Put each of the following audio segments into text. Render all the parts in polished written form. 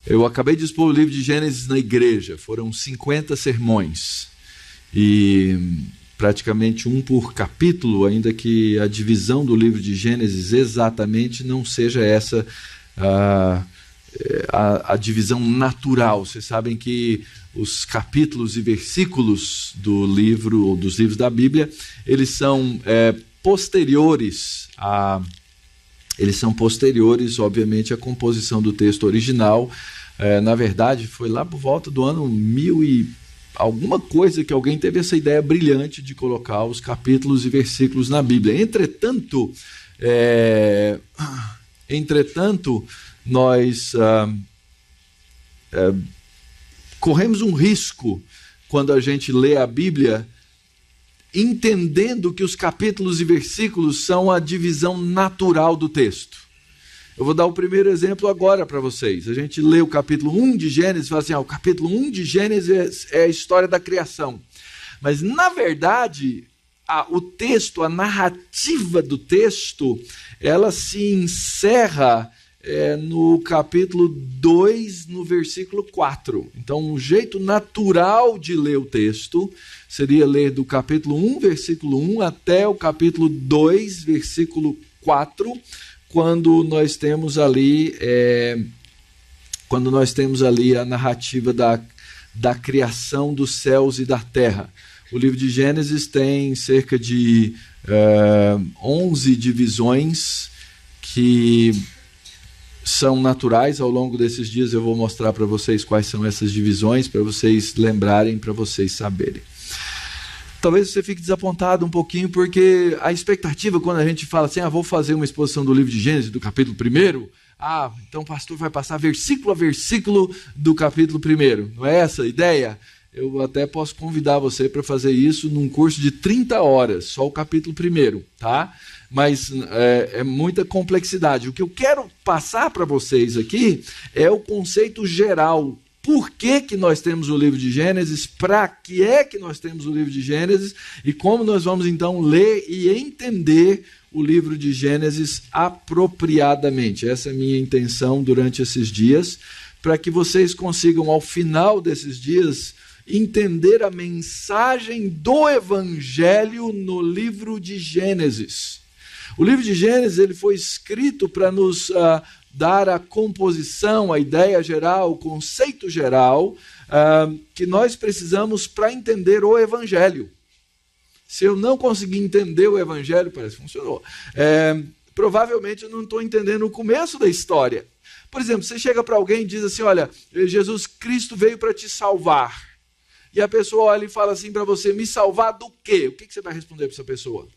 Eu acabei de expor o livro de Gênesis na igreja, foram 50 sermões, e praticamente um por capítulo, ainda que a divisão do livro de Gênesis exatamente não seja essa a divisão natural. Vocês sabem que os capítulos e versículos do livro, ou dos livros da Bíblia, eles são posteriores, obviamente, à composição do texto original. Na verdade, foi lá por volta do ano 1000 e alguma coisa que alguém teve essa ideia brilhante de colocar os capítulos e versículos na Bíblia. Entretanto, nós corremos um risco quando a gente lê a Bíblia entendendo que os capítulos e versículos são a divisão natural do texto. Eu vou dar o primeiro exemplo agora para vocês. A gente lê o capítulo 1 de Gênesis e fala assim, o capítulo 1 de Gênesis é a história da criação. Mas, na verdade, o texto, a narrativa do texto, ela se encerra no capítulo 2, no versículo 4. Então, um jeito natural de ler o texto seria ler do capítulo 1, versículo 1, até o capítulo 2, versículo 4, quando nós temos ali a narrativa da criação dos céus e da terra. O livro de Gênesis tem cerca de 11 divisões que são naturais. Ao longo desses dias eu vou mostrar para vocês quais são essas divisões, para vocês lembrarem, para vocês saberem. Talvez você fique desapontado um pouquinho, porque a expectativa quando a gente fala assim, vou fazer uma exposição do livro de Gênesis, do capítulo 1, então o pastor vai passar versículo a versículo do capítulo 1. Não é essa a ideia? Eu até posso convidar você para fazer isso num curso de 30 horas, só o capítulo 1, tá? Mas é muita complexidade. O que eu quero passar para vocês aqui é o conceito geral. Por que nós temos o livro de Gênesis? Para que é que nós temos o livro de Gênesis? E como nós vamos então ler e entender o livro de Gênesis apropriadamente? Essa é a minha intenção durante esses dias, para que vocês consigam, ao final desses dias, entender a mensagem do Evangelho no livro de Gênesis. O livro de Gênesis ele foi escrito para nos dar a composição, a ideia geral, o conceito geral que nós precisamos para entender o Evangelho. Se eu não conseguir entender o Evangelho, parece que funcionou, provavelmente eu não estou entendendo o começo da história. Por exemplo, você chega para alguém e diz assim, olha, Jesus Cristo veio para te salvar. E a pessoa olha e fala assim para você, me salvar do quê? O que você vai responder para essa pessoa?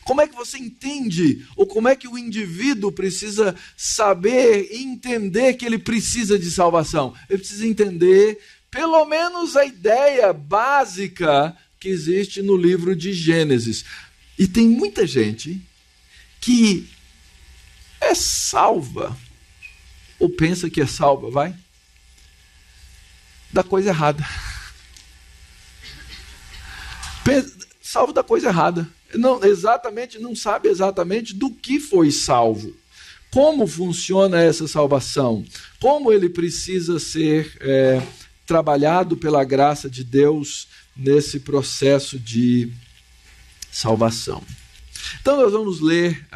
Como é que você entende, ou como é que o indivíduo precisa saber e entender que ele precisa de salvação? Ele precisa entender, pelo menos, a ideia básica que existe no livro de Gênesis. E tem muita gente que é salva, ou pensa que é salva, da coisa errada. Salvo da coisa errada. Não sabe exatamente do que foi salvo. Como funciona essa salvação? Como ele precisa ser trabalhado pela graça de Deus nesse processo de salvação. Então nós vamos ler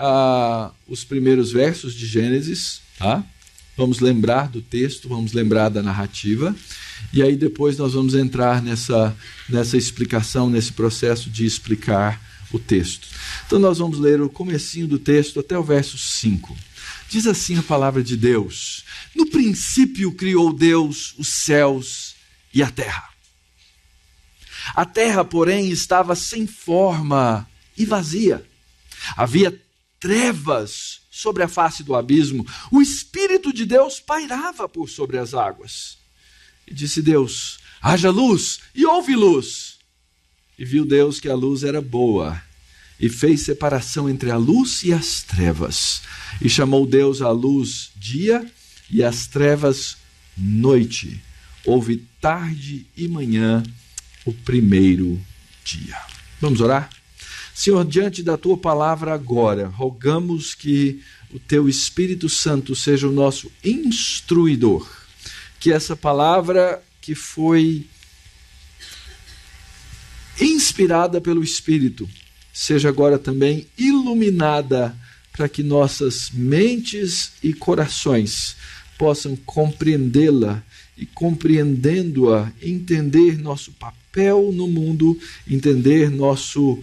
os primeiros versos de Gênesis, tá? Vamos lembrar do texto, vamos lembrar da narrativa, e aí depois nós vamos entrar nessa explicação, nesse processo de explicar o texto. Então nós vamos ler o comecinho do texto até o verso 5. Diz assim a palavra de Deus: no princípio criou Deus os céus e a terra. A terra, porém, estava sem forma e vazia. Havia trevas sobre a face do abismo. O Espírito de Deus pairava por sobre as águas. E disse Deus: haja luz, e houve luz. E viu Deus que a luz era boa, e fez separação entre a luz e as trevas. E chamou Deus a luz dia, e as trevas noite. Houve tarde e manhã, o primeiro dia. Vamos orar? Senhor, diante da tua palavra agora, rogamos que o teu Espírito Santo seja o nosso instruidor, que essa palavra que foi inspirada pelo Espírito seja agora também iluminada para que nossas mentes e corações possam compreendê-la e, compreendendo-a, entender nosso papel no mundo, entender nosso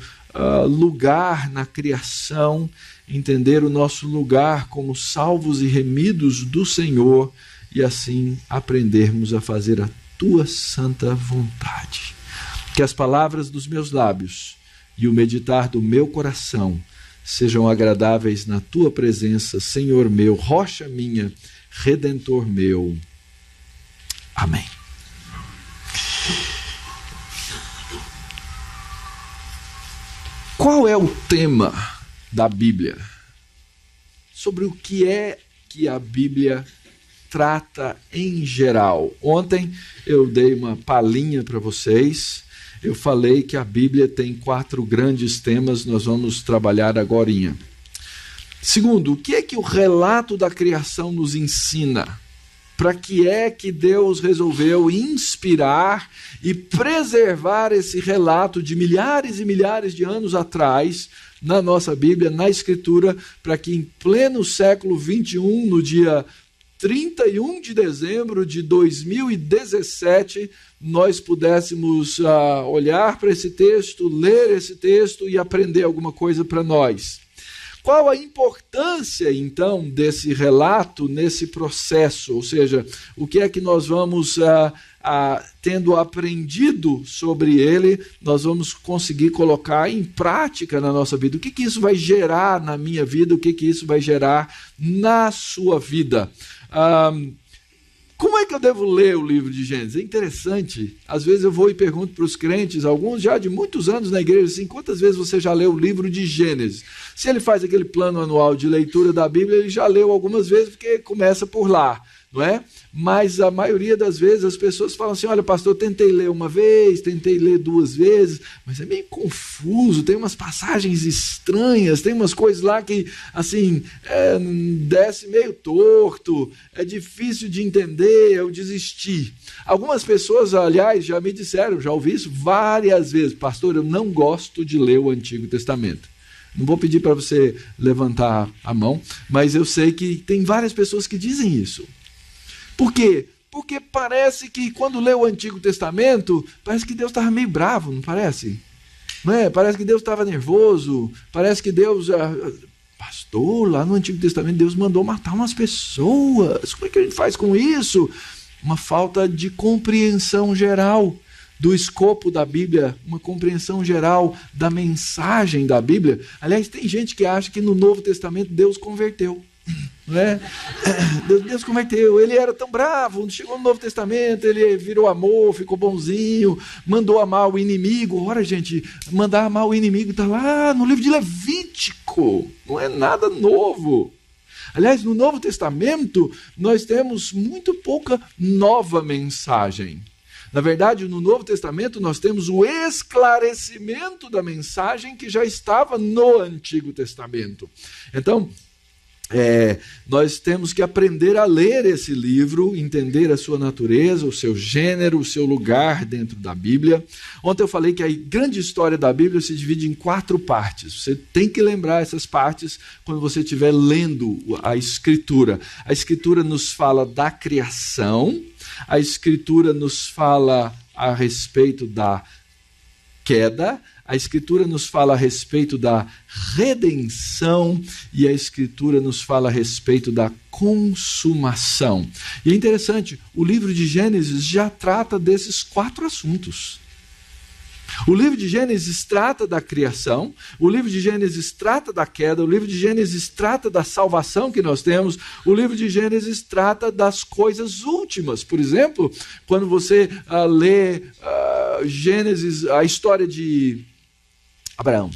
lugar na criação, entender o nosso lugar como salvos e remidos do Senhor e assim aprendermos a fazer a tua santa vontade. Que as palavras dos meus lábios e o meditar do meu coração sejam agradáveis na tua presença, Senhor meu, rocha minha, Redentor meu. Amém. Qual é o tema da Bíblia? Sobre o que é que a Bíblia trata em geral. Ontem eu dei uma palhinha para vocês. Eu falei que a Bíblia tem 4 grandes temas, nós vamos trabalhar agorinha. Segundo, o que é que o relato da criação nos ensina? Para que é que Deus resolveu inspirar e preservar esse relato de milhares e milhares de anos atrás na nossa Bíblia, na Escritura, para que em pleno século XXI, no dia 31 de dezembro de 2017, nós pudéssemos olhar para esse texto, ler esse texto e aprender alguma coisa para nós. Qual a importância, então, desse relato nesse processo? Ou seja, o que é que nós vamos, tendo aprendido sobre ele, nós vamos conseguir colocar em prática na nossa vida? O que isso vai gerar na minha vida? O que isso vai gerar na sua vida? Como é que eu devo ler o livro de Gênesis? É interessante, às vezes eu vou e pergunto para os crentes, alguns já de muitos anos na igreja, assim, quantas vezes você já leu o livro de Gênesis? Se ele faz aquele plano anual de leitura da Bíblia, ele já leu algumas vezes, porque começa por lá, não é? Mas a maioria das vezes as pessoas falam assim, olha pastor, eu tentei ler uma vez, tentei ler 2 vezes, mas é meio confuso, tem umas passagens estranhas, tem umas coisas lá que, assim, desce meio torto, é difícil de entender, eu desisti. Algumas pessoas, aliás, já me disseram, já ouvi isso várias vezes, pastor, eu não gosto de ler o Antigo Testamento. Não vou pedir para você levantar a mão, mas eu sei que tem várias pessoas que dizem isso. Por quê? Porque parece que quando lê o Antigo Testamento, parece que Deus estava meio bravo, não parece? Não é? Parece que Deus estava nervoso, parece que Deus... Pastor, lá no Antigo Testamento Deus mandou matar umas pessoas. Como é que a gente faz com isso? Uma falta de compreensão geral do escopo da Bíblia, uma compreensão geral da mensagem da Bíblia. Aliás, tem gente que acha que no Novo Testamento Deus converteu. Não é? Deus converteu, ele era tão bravo, chegou no Novo Testamento, ele virou amor, ficou bonzinho, mandou amar o inimigo. Ora, gente, mandar amar o inimigo está lá no livro de Levítico, não é nada novo. Aliás, no Novo Testamento nós temos muito pouca nova mensagem. Na verdade, no Novo Testamento nós temos o esclarecimento da mensagem que já estava no Antigo Testamento. Então, nós temos que aprender a ler esse livro, entender a sua natureza, o seu gênero, o seu lugar dentro da Bíblia. Ontem eu falei que a grande história da Bíblia se divide em 4 partes. Você tem que lembrar essas partes quando você estiver lendo a Escritura. A Escritura nos fala da criação, a Escritura nos fala a respeito da queda, a Escritura nos fala a respeito da redenção e a Escritura nos fala a respeito da consumação. E é interessante, o livro de Gênesis já trata desses 4 assuntos. O livro de Gênesis trata da criação, o livro de Gênesis trata da queda, o livro de Gênesis trata da salvação que nós temos, o livro de Gênesis trata das coisas últimas. Por exemplo, quando você lê Gênesis, a história de Abraão.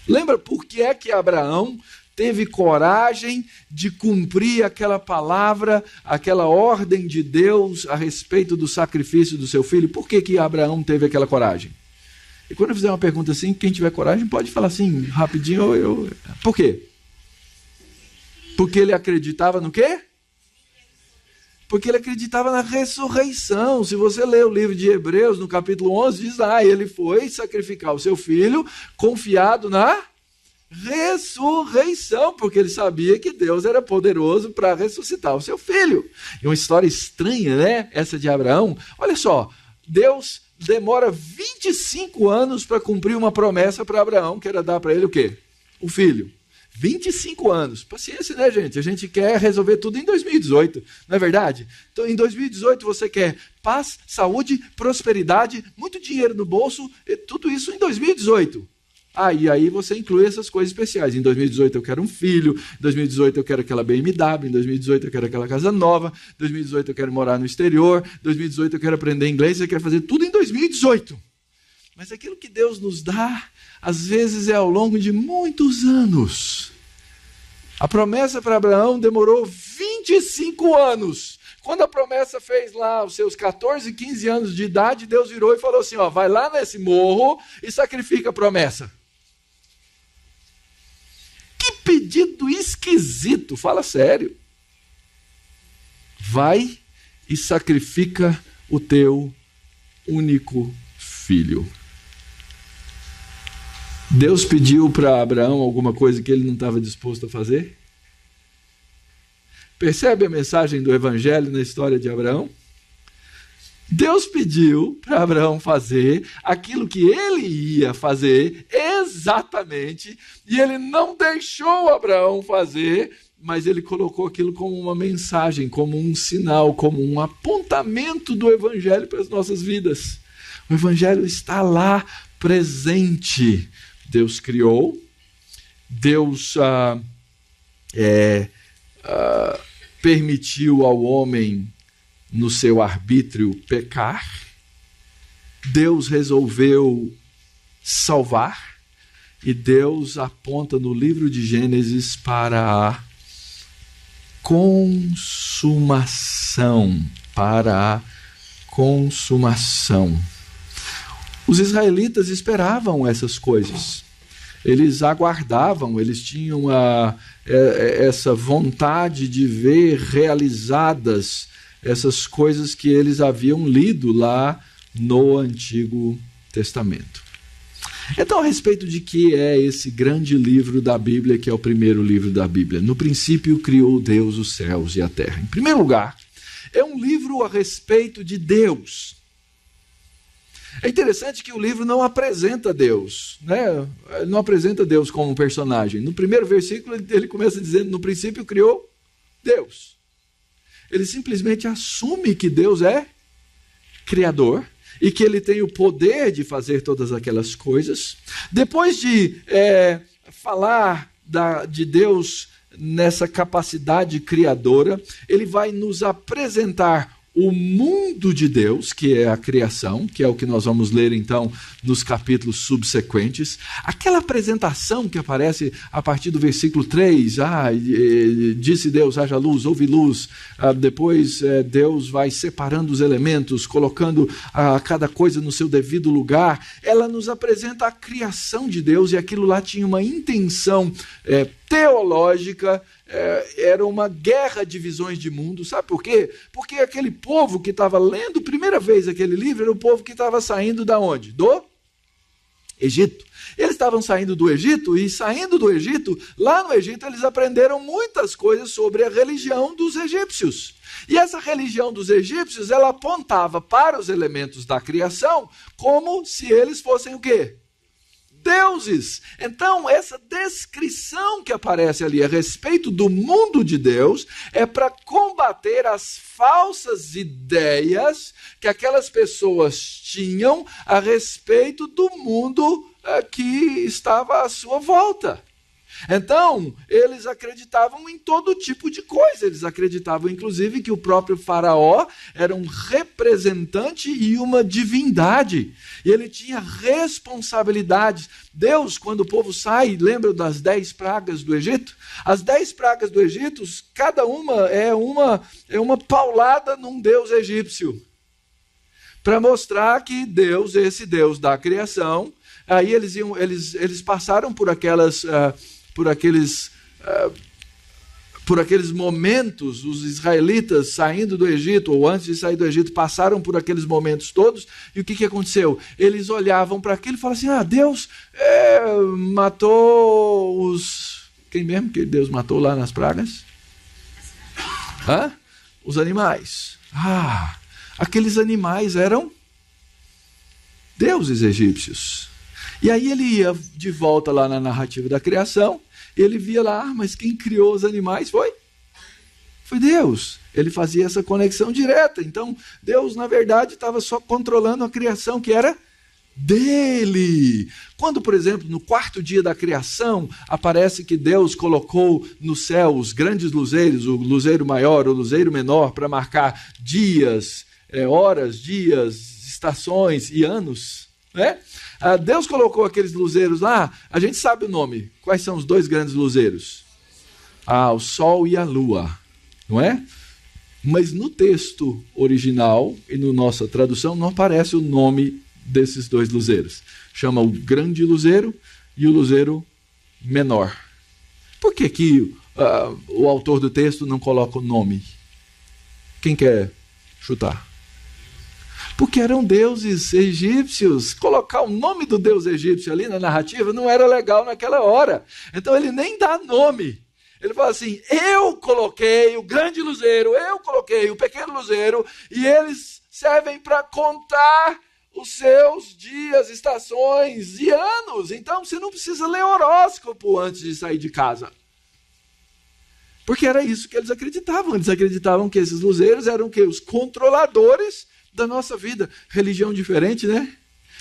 Lembra por que é que Abraão teve coragem de cumprir aquela palavra, aquela ordem de Deus a respeito do sacrifício do seu filho? Por que Abraão teve aquela coragem? E quando eu fizer uma pergunta assim, quem tiver coragem pode falar assim, rapidinho. Por quê? Porque ele acreditava no quê? Porque ele acreditava na ressurreição. Se você ler o livro de Hebreus, no capítulo 11, diz ele foi sacrificar o seu filho, confiado na ressurreição, porque ele sabia que Deus era poderoso para ressuscitar o seu filho. E uma história estranha, né? Essa de Abraão. Olha só, Deus demora 25 anos para cumprir uma promessa para Abraão, que era dar para ele o quê? O filho. 25 anos. Paciência, né, gente? A gente quer resolver tudo em 2018, não é verdade? Então, em 2018 você quer paz, saúde, prosperidade, muito dinheiro no bolso, e tudo isso em 2018. E aí você inclui essas coisas especiais. Em 2018 eu quero um filho, em 2018 eu quero aquela BMW, em 2018 eu quero aquela casa nova, em 2018 eu quero morar no exterior, em 2018 eu quero aprender inglês, você quer fazer tudo em 2018. Mas aquilo que Deus nos dá, às vezes é ao longo de muitos anos. A promessa para Abraão demorou 25 anos. Quando a promessa fez lá os seus 14, 15 anos de idade, Deus virou e falou assim, vai lá nesse morro e sacrifica a promessa. Que pedido esquisito, fala sério. Vai e sacrifica o teu único filho. Deus pediu para Abraão alguma coisa que ele não estava disposto a fazer? Percebe a mensagem do Evangelho na história de Abraão? Deus pediu para Abraão fazer aquilo que ele ia fazer exatamente, e ele não deixou Abraão fazer, mas ele colocou aquilo como uma mensagem, como um sinal, como um apontamento do Evangelho para as nossas vidas. O Evangelho está lá presente. Deus criou, Deus permitiu ao homem, no seu arbítrio, pecar. Deus resolveu salvar, e Deus aponta no livro de Gênesis para a consumação, Os israelitas esperavam essas coisas. Eles aguardavam, eles tinham essa vontade de ver realizadas essas coisas que eles haviam lido lá no Antigo Testamento. Então, a respeito de que é esse grande livro da Bíblia, que é o primeiro livro da Bíblia? No princípio criou Deus os céus e a terra. Em primeiro lugar, é um livro a respeito de Deus. É interessante que o livro não apresenta Deus, né? Não apresenta Deus como um personagem. No primeiro versículo ele começa dizendo, no princípio criou Deus. Ele simplesmente assume que Deus é criador e que ele tem o poder de fazer todas aquelas coisas. Depois de falar de Deus nessa capacidade criadora, ele vai nos apresentar o mundo de Deus, que é a criação, que é o que nós vamos ler então nos capítulos subsequentes. Aquela apresentação que aparece a partir do versículo 3, disse Deus, haja luz, houve luz. Depois Deus vai separando os elementos, colocando cada coisa no seu devido lugar. Ela nos apresenta a criação de Deus, e aquilo lá tinha uma intenção teológica. Era uma guerra de visões de mundo. Sabe por quê? Porque aquele povo que estava lendo primeira vez aquele livro era o povo que estava saindo da onde? Do Egito. Eles estavam saindo do Egito, e saindo do Egito, lá no Egito eles aprenderam muitas coisas sobre a religião dos egípcios. E essa religião dos egípcios, ela apontava para os elementos da criação como se eles fossem o quê? Deuses. Então, essa descrição que aparece ali a respeito do mundo de Deus é para combater as falsas ideias que aquelas pessoas tinham a respeito do mundo que estava à sua volta. Então, eles acreditavam em todo tipo de coisa. Eles acreditavam, inclusive, que o próprio faraó era um representante e uma divindade. E ele tinha responsabilidades. Deus, quando o povo sai, lembra das 10 pragas do Egito? As 10 pragas do Egito, cada uma é uma paulada num deus egípcio. para mostrar que Deus, esse Deus da criação, aí eles passaram por aqueles momentos, os israelitas saindo do Egito, ou antes de sair do Egito, passaram por aqueles momentos todos, e o que aconteceu? Eles olhavam para aquilo e falavam assim, Deus matou os... Quem mesmo que Deus matou lá nas pragas? Os animais. Aqueles animais eram deuses egípcios. E aí ele ia de volta lá na narrativa da criação, e ele via lá, mas quem criou os animais foi Deus. Ele fazia essa conexão direta. Então, Deus, na verdade, estava só controlando a criação que era dele. Quando, por exemplo, no 4º dia da criação, aparece que Deus colocou no céu os grandes luzeiros, o luzeiro maior, o luzeiro menor, para marcar dias, horas, dias, estações e anos, né? Deus colocou aqueles luzeiros lá, a gente sabe o nome. Quais são os 2 grandes luzeiros? O sol e a lua, não é? Mas no texto original e na nossa tradução não aparece o nome desses 2 luzeiros. Chama o grande luzeiro e o luzeiro menor. Por que o autor do texto não coloca o nome? Quem quer chutar? Porque eram deuses egípcios. Colocar o nome do deus egípcio ali na narrativa não era legal naquela hora. Então ele nem dá nome. Ele fala assim, eu coloquei o grande luzeiro, eu coloquei o pequeno luzeiro, e eles servem para contar os seus dias, estações e anos. Então você não precisa ler horóscopo antes de sair de casa. Porque era isso que eles acreditavam. Eles acreditavam que esses luzeiros eram os controladores da nossa vida. Religião diferente, né?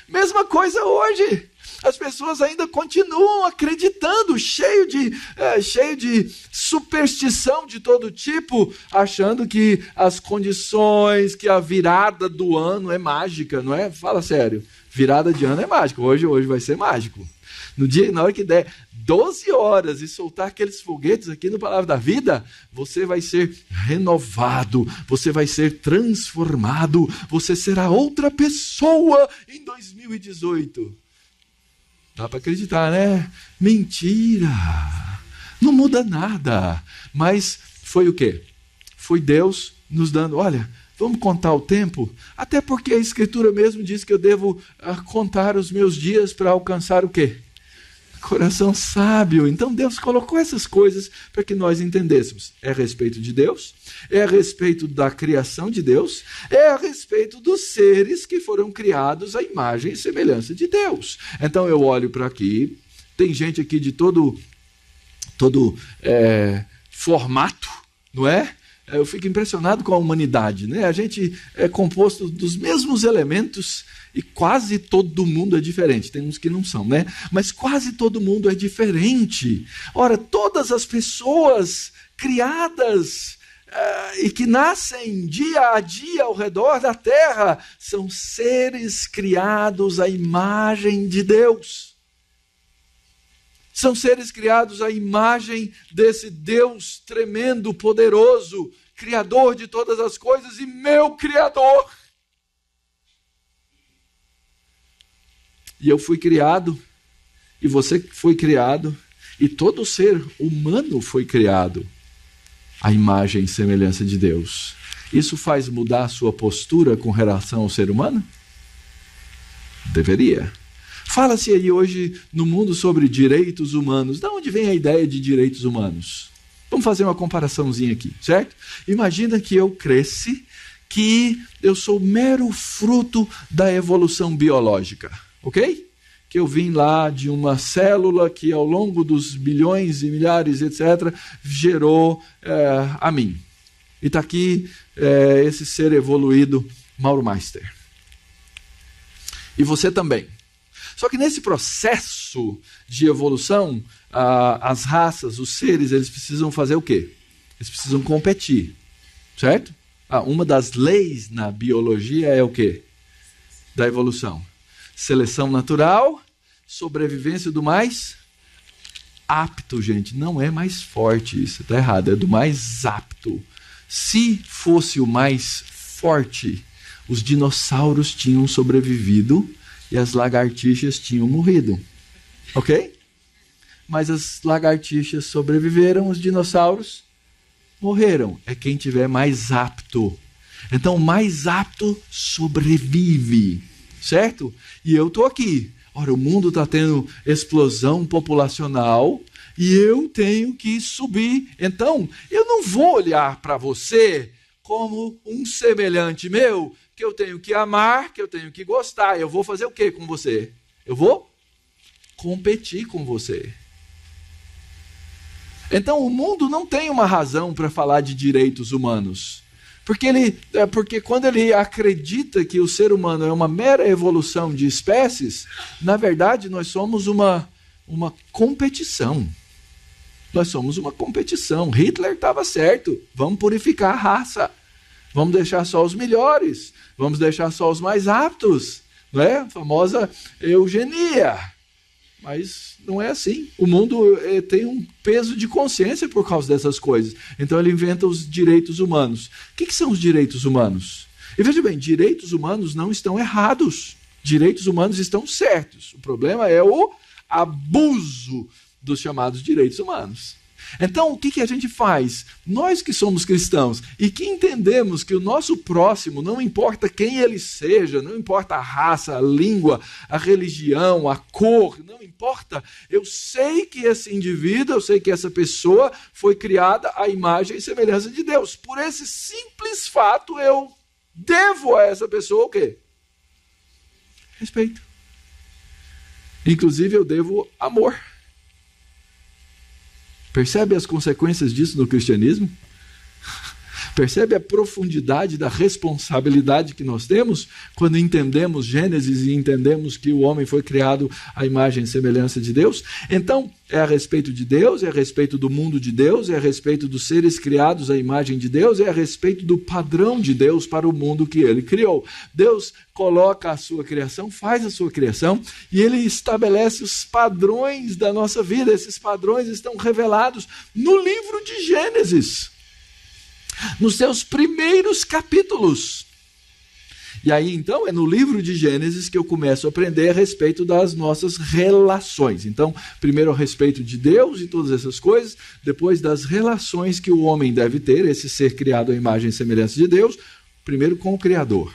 Mesma coisa hoje. As pessoas ainda continuam acreditando, cheio de superstição de todo tipo, achando que as condições, que a virada do ano é mágica, não é? Fala sério, virada de ano é mágica, hoje vai ser mágico. Na hora que der 12 horas e soltar aqueles foguetes aqui no Palavra da Vida, você vai ser renovado, você vai ser transformado, você será outra pessoa em 2018. Dá para acreditar, né? Mentira! Não muda nada. Mas foi o quê? Foi Deus nos dando, olha, vamos contar o tempo? Até porque a Escritura mesmo diz que eu devo contar os meus dias para alcançar o quê? Coração sábio. Então Deus colocou essas coisas para que nós entendêssemos. É a respeito de Deus, é a respeito da criação de Deus, é a respeito dos seres que foram criados à imagem e semelhança de Deus. Então eu olho para aqui, tem gente aqui de todo formato, não é? Eu fico impressionado com a humanidade, né? A gente é composto dos mesmos elementos e quase todo mundo é diferente. Tem uns que não são, né? Mas quase todo mundo é diferente. Ora, todas as pessoas criadas e que nascem dia a dia ao redor da terra são seres criados à imagem de Deus. São seres criados à imagem desse Deus tremendo, poderoso, Criador de todas as coisas e meu Criador. E eu fui criado, e você foi criado, e todo ser humano foi criado à imagem e semelhança de Deus. Isso faz mudar a sua postura com relação ao ser humano? Deveria. Fala-se aí hoje no mundo sobre direitos humanos. De onde vem a ideia de direitos humanos? Vamos fazer uma comparaçãozinha aqui, certo? Imagina que eu cresci, que eu sou mero fruto da evolução biológica, ok? Que eu vim lá de uma célula que ao longo dos bilhões e milhares, etc., gerou a mim. E está aqui esse ser evoluído, Mauro Meister. E você também. Só que nesse processo de evolução, as raças, os seres, eles precisam fazer o quê? Eles precisam competir, certo? Uma das leis na biologia é o quê? Da evolução. Seleção natural, sobrevivência do mais apto, gente. Não é mais forte, isso está errado, é do mais apto. Se fosse o mais forte, os dinossauros tinham sobrevivido e as lagartixas tinham morrido. Ok? Mas as lagartixas sobreviveram, os dinossauros morreram. É quem tiver mais apto. Então, o mais apto sobrevive. Certo? E eu estou aqui. Ora, o mundo está tendo explosão populacional e eu tenho que subir. Então, eu não vou olhar para você como um semelhante meu, que eu tenho que amar, que eu tenho que gostar. Eu vou fazer o quê com você? Eu vou competir com você. Então, o mundo não tem uma razão para falar de direitos humanos. Porque quando ele acredita que o ser humano é uma mera evolução de espécies, na verdade nós somos uma competição. Nós somos uma competição. Hitler estava certo. Vamos purificar a raça. Vamos deixar só os melhores. Vamos deixar só os mais aptos. Não é? A famosa eugenia. Mas não é assim. O mundo tem um peso de consciência por causa dessas coisas. Então ele inventa os direitos humanos. O que são os direitos humanos? E veja bem, direitos humanos não estão errados. Direitos humanos estão certos. O problema é o abuso dos chamados direitos humanos. Então, o que a gente faz? Nós que somos cristãos e que entendemos que o nosso próximo, não importa quem ele seja, não importa a raça, a língua, a religião, a cor, não importa. Eu sei que esse indivíduo, eu sei que essa pessoa foi criada à imagem e semelhança de Deus. Por esse simples fato, eu devo a essa pessoa o quê? Respeito. Inclusive, eu devo amor. Percebe as consequências disso no cristianismo? Percebe a profundidade da responsabilidade que nós temos quando entendemos Gênesis e entendemos que o homem foi criado à imagem e semelhança de Deus? Então, é a respeito de Deus, é a respeito do mundo de Deus, é a respeito dos seres criados à imagem de Deus, é a respeito do padrão de Deus para o mundo que ele criou. Deus coloca a sua criação, faz a sua criação e ele estabelece os padrões da nossa vida. Esses padrões estão revelados no livro de Gênesis, nos seus primeiros capítulos. E aí, então, é no livro de Gênesis que eu começo a aprender a respeito das nossas relações. Então, primeiro a respeito de Deus e todas essas coisas, depois das relações que o homem deve ter, esse ser criado à imagem e semelhança de Deus, primeiro com o Criador.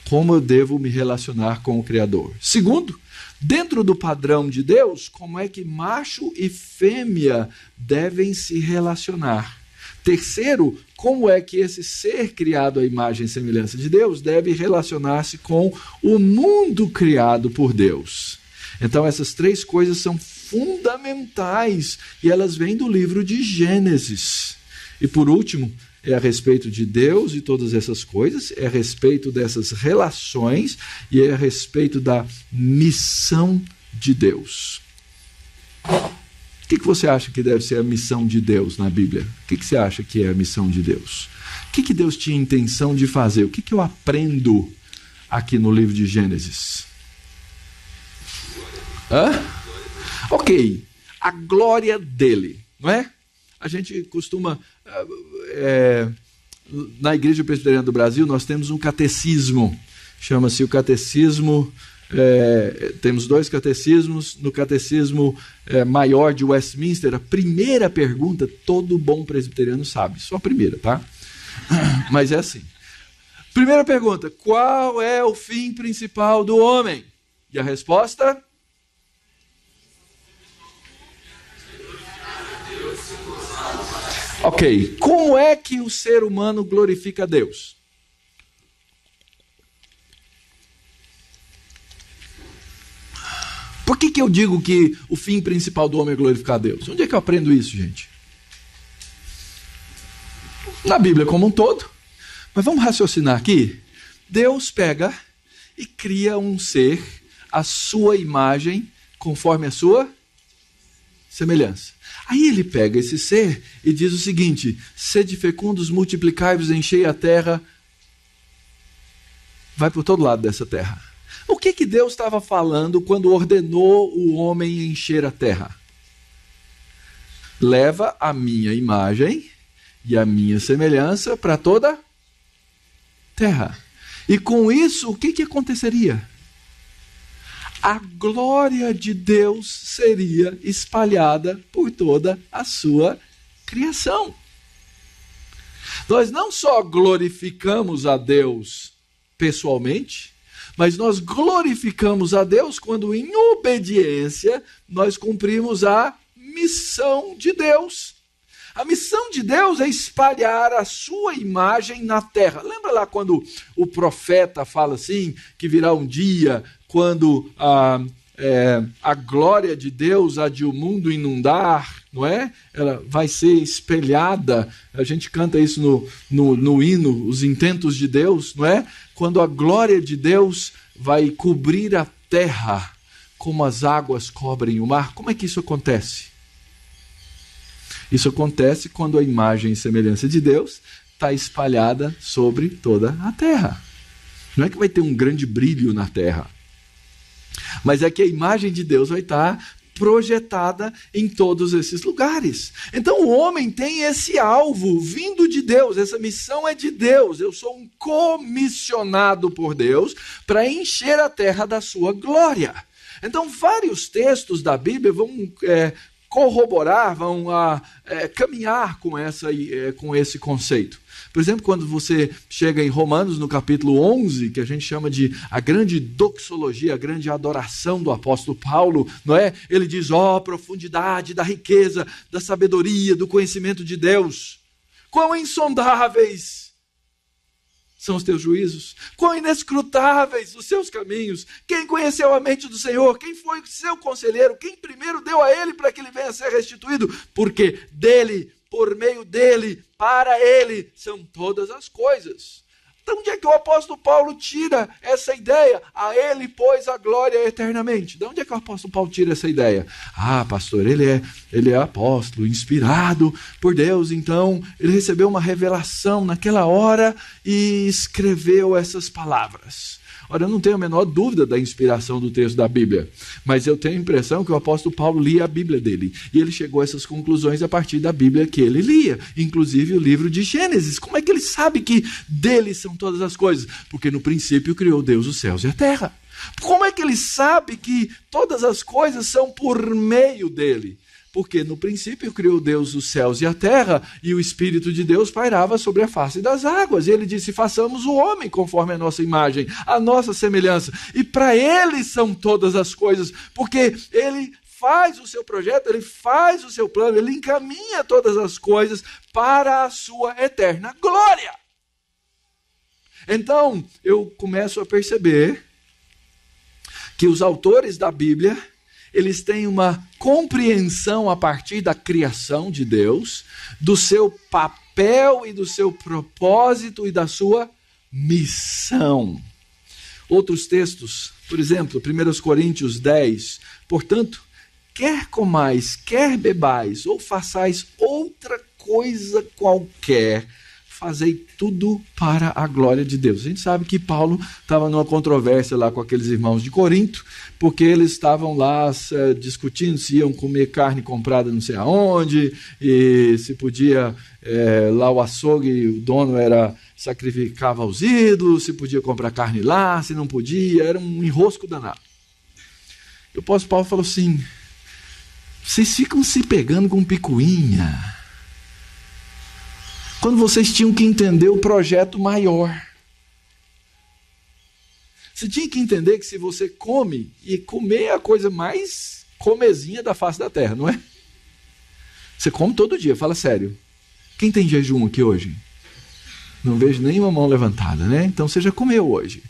Como eu devo me relacionar com o Criador? Segundo, dentro do padrão de Deus, como é que macho e fêmea devem se relacionar? Terceiro, como é que esse ser criado à imagem e semelhança de Deus deve relacionar-se com o mundo criado por Deus? Então essas três coisas são fundamentais e elas vêm do livro de Gênesis. E por último, é a respeito de Deus e todas essas coisas, é a respeito dessas relações e é a respeito da missão de Deus. O que você acha que deve ser a missão de Deus na Bíblia? O que você acha que é a missão de Deus? O que Deus tinha intenção de fazer? O que eu aprendo aqui no livro de Gênesis? Ok, a glória dele, não é? A gente costuma, na Igreja Presbiteriana do Brasil, nós temos um catecismo, chama-se o Catecismo. Temos 2 catecismos. No catecismo maior de Westminster, a primeira pergunta, todo bom presbiteriano sabe, só a primeira, tá? Mas é assim. Primeira pergunta: qual é o fim principal do homem? E a resposta? Ok, como é que o ser humano glorifica a Deus? Por que eu digo que o fim principal do homem é glorificar a Deus? Onde é que eu aprendo isso, gente? Na Bíblia como um todo. Mas vamos raciocinar aqui. Deus pega e cria um ser à sua imagem, conforme a sua semelhança. Aí ele pega esse ser e diz o seguinte: sede fecundos, multiplicai-vos, enchei a terra. Vai por todo lado dessa terra. O que Deus estava falando quando ordenou o homem encher a terra? Leva a minha imagem e a minha semelhança para toda a terra. E com isso, o que aconteceria? A glória de Deus seria espalhada por toda a sua criação. Nós não só glorificamos a Deus pessoalmente, mas nós glorificamos a Deus quando, em obediência, nós cumprimos a missão de Deus. A missão de Deus é espalhar a sua imagem na terra. Lembra lá quando o profeta fala assim, que virá um dia quando a glória de Deus há de o mundo inundar, não é? Ela vai ser espelhada, a gente canta isso no hino, os intentos de Deus, não é? Quando a glória de Deus vai cobrir a terra, como as águas cobrem o mar. Como é que isso acontece? Isso acontece quando a imagem e semelhança de Deus está espalhada sobre toda a terra. Não é que vai ter um grande brilho na terra, mas é que a imagem de Deus vai estar projetada em todos esses lugares. Então o homem tem esse alvo vindo de Deus, essa missão é de Deus. Eu sou um comissionado por Deus para encher a terra da sua glória. Então vários textos da Bíblia vão corroborar, vão caminhar com esse conceito. Por exemplo, quando você chega em Romanos, no capítulo 11, que a gente chama de a grande doxologia, a grande adoração do apóstolo Paulo, não é? Ele diz, profundidade da riqueza, da sabedoria, do conhecimento de Deus. Quão insondáveis são os teus juízos, quão inescrutáveis os seus caminhos. Quem conheceu a mente do Senhor? Quem foi seu conselheiro? Quem primeiro deu a ele para que ele venha a ser restituído? Porque dele, por meio dele, para ele, são todas as coisas. Então, onde é que o apóstolo Paulo tira essa ideia? A ele, pois, a glória eternamente. De onde é que o apóstolo Paulo tira essa ideia? Pastor, ele é apóstolo, inspirado por Deus, então ele recebeu uma revelação naquela hora e escreveu essas palavras. Ora, eu não tenho a menor dúvida da inspiração do texto da Bíblia, mas eu tenho a impressão que o apóstolo Paulo lia a Bíblia dele, e ele chegou a essas conclusões a partir da Bíblia que ele lia, inclusive o livro de Gênesis. Como é que ele sabe que dele são todas as coisas? Porque no princípio criou Deus os céus e a terra. Como é que ele sabe que todas as coisas são por meio dele? Porque no princípio criou Deus os céus e a terra, e o Espírito de Deus pairava sobre a face das águas. E ele disse, façamos o homem conforme a nossa imagem, a nossa semelhança. E para ele são todas as coisas, porque ele faz o seu projeto, ele faz o seu plano, ele encaminha todas as coisas para a sua eterna glória. Então, eu começo a perceber que os autores da Bíblia, eles têm uma compreensão a partir da criação de Deus, do seu papel e do seu propósito e da sua missão. Outros textos, por exemplo, 1 Coríntios 10, portanto, quer comais, quer bebais, ou façais outra coisa qualquer, fazei tudo para a glória de Deus. A gente sabe que Paulo estava numa controvérsia lá com aqueles irmãos de Corinto, porque eles estavam lá discutindo se iam comer carne comprada não sei aonde, e se podia, lá o açougue, o dono sacrificava aos ídolos, se podia comprar carne lá, se não podia, era um enrosco danado. E o apóstolo Paulo falou assim, vocês ficam se pegando com picuinha, quando vocês tinham que entender o projeto maior. Você tinha que entender que se você come, e comer é a coisa mais comezinha da face da terra, não é? Você come todo dia, fala sério. Quem tem jejum aqui hoje? Não vejo nenhuma mão levantada, né? Então você já comeu hoje.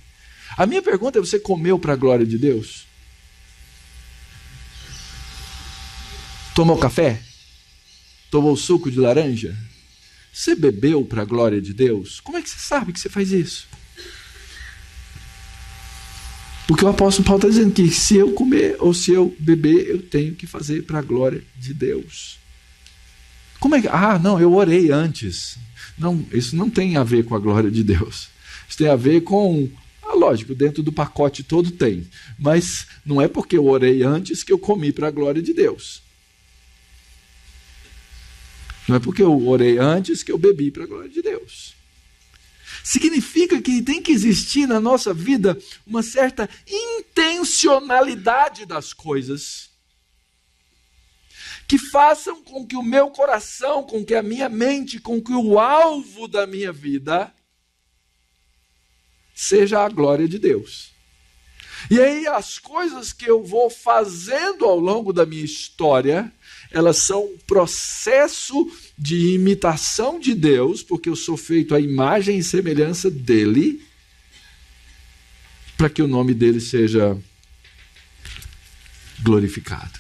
A minha pergunta é, você comeu para a glória de Deus? Tomou café? Tomou suco de laranja? Você bebeu para a glória de Deus? Como é que você sabe que você faz isso? Porque o apóstolo Paulo está dizendo que se eu comer ou se eu beber, eu tenho que fazer para a glória de Deus. Como é que... não, eu orei antes. Não, isso não tem a ver com a glória de Deus. Isso tem a ver com... lógico, dentro do pacote todo tem. Mas não é porque eu orei antes que eu comi para a glória de Deus. Não é porque eu orei antes que eu bebi para a glória de Deus. Significa que tem que existir na nossa vida uma certa intencionalidade das coisas que façam com que o meu coração, com que a minha mente, com que o alvo da minha vida seja a glória de Deus. E aí as coisas que eu vou fazendo ao longo da minha história, elas são um processo de imitação de Deus, porque eu sou feito à imagem e semelhança dele, para que o nome dele seja glorificado.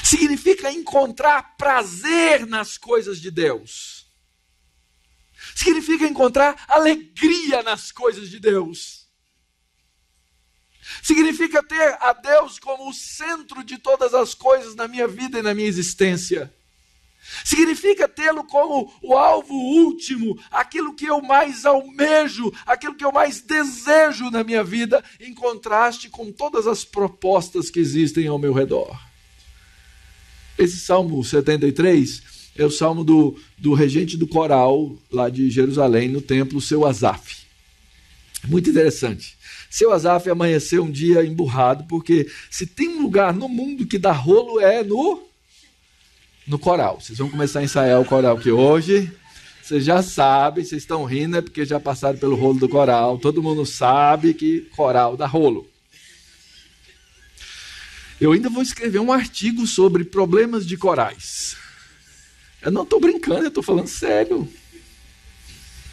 Significa encontrar prazer nas coisas de Deus. Significa encontrar alegria nas coisas de Deus. Significa ter a Deus como o centro de todas as coisas na minha vida e na minha existência. Significa tê-lo como o alvo último, aquilo que eu mais almejo, aquilo que eu mais desejo na minha vida, em contraste com todas as propostas que existem ao meu redor. Esse Salmo 73 é o salmo do regente do coral lá de Jerusalém, no templo, seu Asaf. Muito interessante. Seu Asaf amanheceu um dia emburrado, porque se tem um lugar no mundo que dá rolo é no coral. Vocês vão começar a ensaiar o coral, que hoje vocês já sabem, vocês estão rindo, é porque já passaram pelo rolo do coral. Todo mundo sabe que coral dá rolo. Eu ainda vou escrever um artigo sobre problemas de corais. Eu não estou brincando, eu estou falando sério.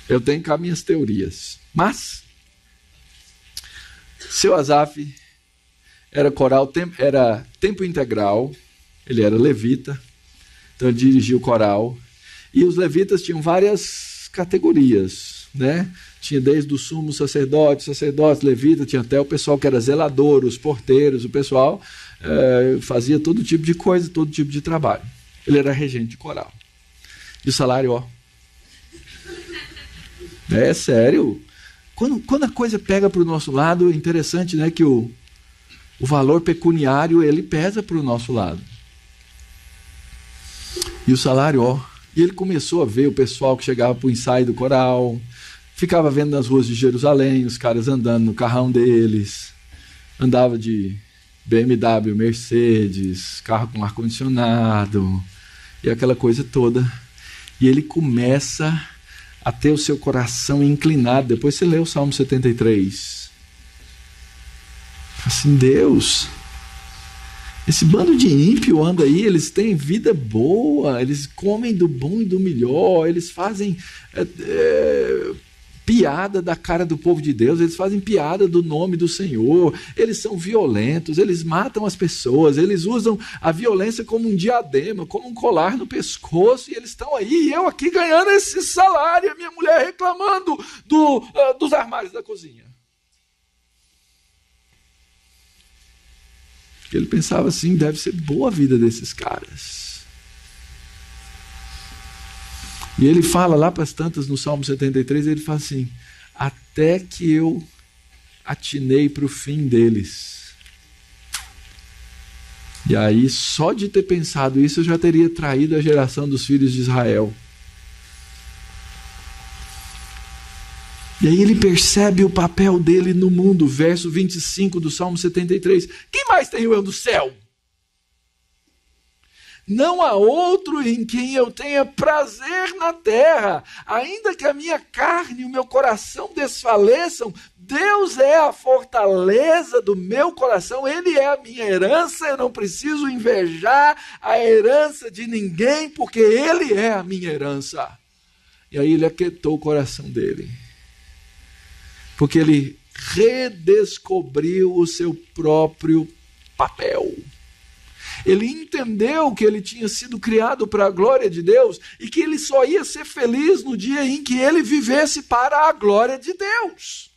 Eu tenho cá minhas teorias. Mas, seu Asaf era coral, era tempo integral, ele era levita, então ele dirigia o coral. E os levitas tinham várias categorias, né? Tinha desde o sumo sacerdote, levita, tinha até o pessoal que era zelador, os porteiros, o pessoal fazia todo tipo de coisa, todo tipo de trabalho. Ele era regente de coral. E o salário, ó. É sério. Quando a coisa pega para o nosso lado, é interessante, né, que o valor pecuniário, ele pesa para o nosso lado. E o salário, ó. E ele começou a ver o pessoal que chegava para o ensaio do coral, ficava vendo nas ruas de Jerusalém, os caras andando no carrão deles, andava de BMW, Mercedes, carro com ar-condicionado, e aquela coisa toda. E ele começa a ter o seu coração inclinado. Depois você lê o Salmo 73. Assim, Deus, esse bando de ímpio anda aí, eles têm vida boa, eles comem do bom e do melhor, eles fazem piada da cara do povo de Deus, eles fazem piada do nome do Senhor, eles são violentos, eles matam as pessoas, eles usam a violência como um diadema, como um colar no pescoço, e eles estão aí, e eu aqui ganhando esse salário, a minha mulher reclamando dos armários da cozinha. Ele pensava assim, deve ser boa a vida desses caras. E ele fala lá para as tantas no Salmo 73, ele fala assim, até que eu atinei para o fim deles. E aí, só de ter pensado isso, eu já teria traído a geração dos filhos de Israel. E aí ele percebe o papel dele no mundo, verso 25 do Salmo 73. Quem mais tem eu no céu? Não há outro em quem eu tenha prazer na terra. Ainda que a minha carne e o meu coração desfaleçam, Deus é a fortaleza do meu coração. Ele é a minha herança. Eu não preciso invejar a herança de ninguém, porque Ele é a minha herança. E aí ele aquietou o coração dele. Porque ele redescobriu o seu próprio papel. Ele entendeu que ele tinha sido criado para a glória de Deus e que ele só ia ser feliz no dia em que ele vivesse para a glória de Deus.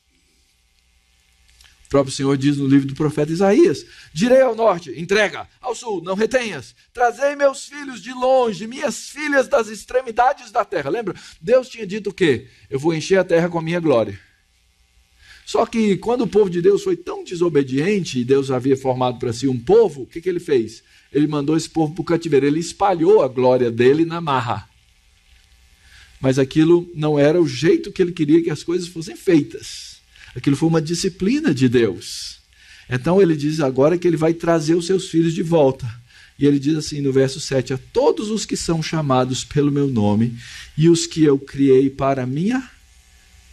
O próprio Senhor diz no livro do profeta Isaías, direi ao norte, entrega, ao sul, não retenhas, trazei meus filhos de longe, minhas filhas das extremidades da terra. Lembra? Deus tinha dito o quê? Eu vou encher a terra com a minha glória. Só que quando o povo de Deus foi tão desobediente, e Deus havia formado para si um povo, o que ele fez? Ele mandou esse povo para o cativeiro, ele espalhou a glória dele na marra. mas aquilo não era o jeito que ele queria que as coisas fossem feitas. Aquilo foi uma disciplina de Deus. Então ele diz agora que ele vai trazer os seus filhos de volta. E ele diz assim no verso 7, a todos os que são chamados pelo meu nome e os que eu criei para a minha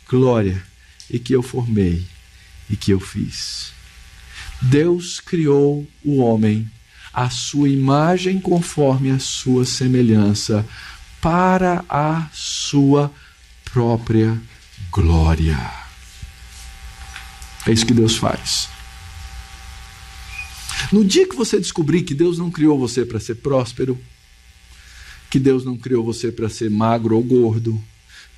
glória e que eu formei e que eu fiz. Deus criou o homem à sua imagem conforme a sua semelhança para a sua própria glória. É isso que Deus faz. No dia que você descobrir que Deus não criou você para ser próspero, que Deus não criou você para ser magro ou gordo,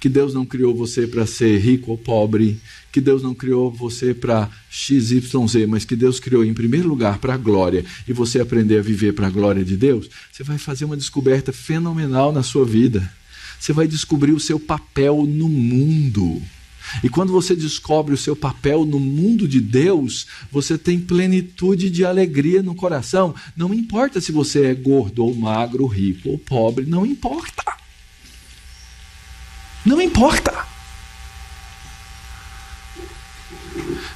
que Deus não criou você para ser rico ou pobre, que Deus não criou você para XYZ, mas que Deus criou em primeiro lugar para a glória, e você aprender a viver para a glória de Deus, você vai fazer uma descoberta fenomenal na sua vida. Você vai descobrir o seu papel no mundo. E quando você descobre o seu papel no mundo de Deus, você tem plenitude de alegria no coração. Não importa se você é gordo ou magro, rico ou pobre, não importa. Não importa.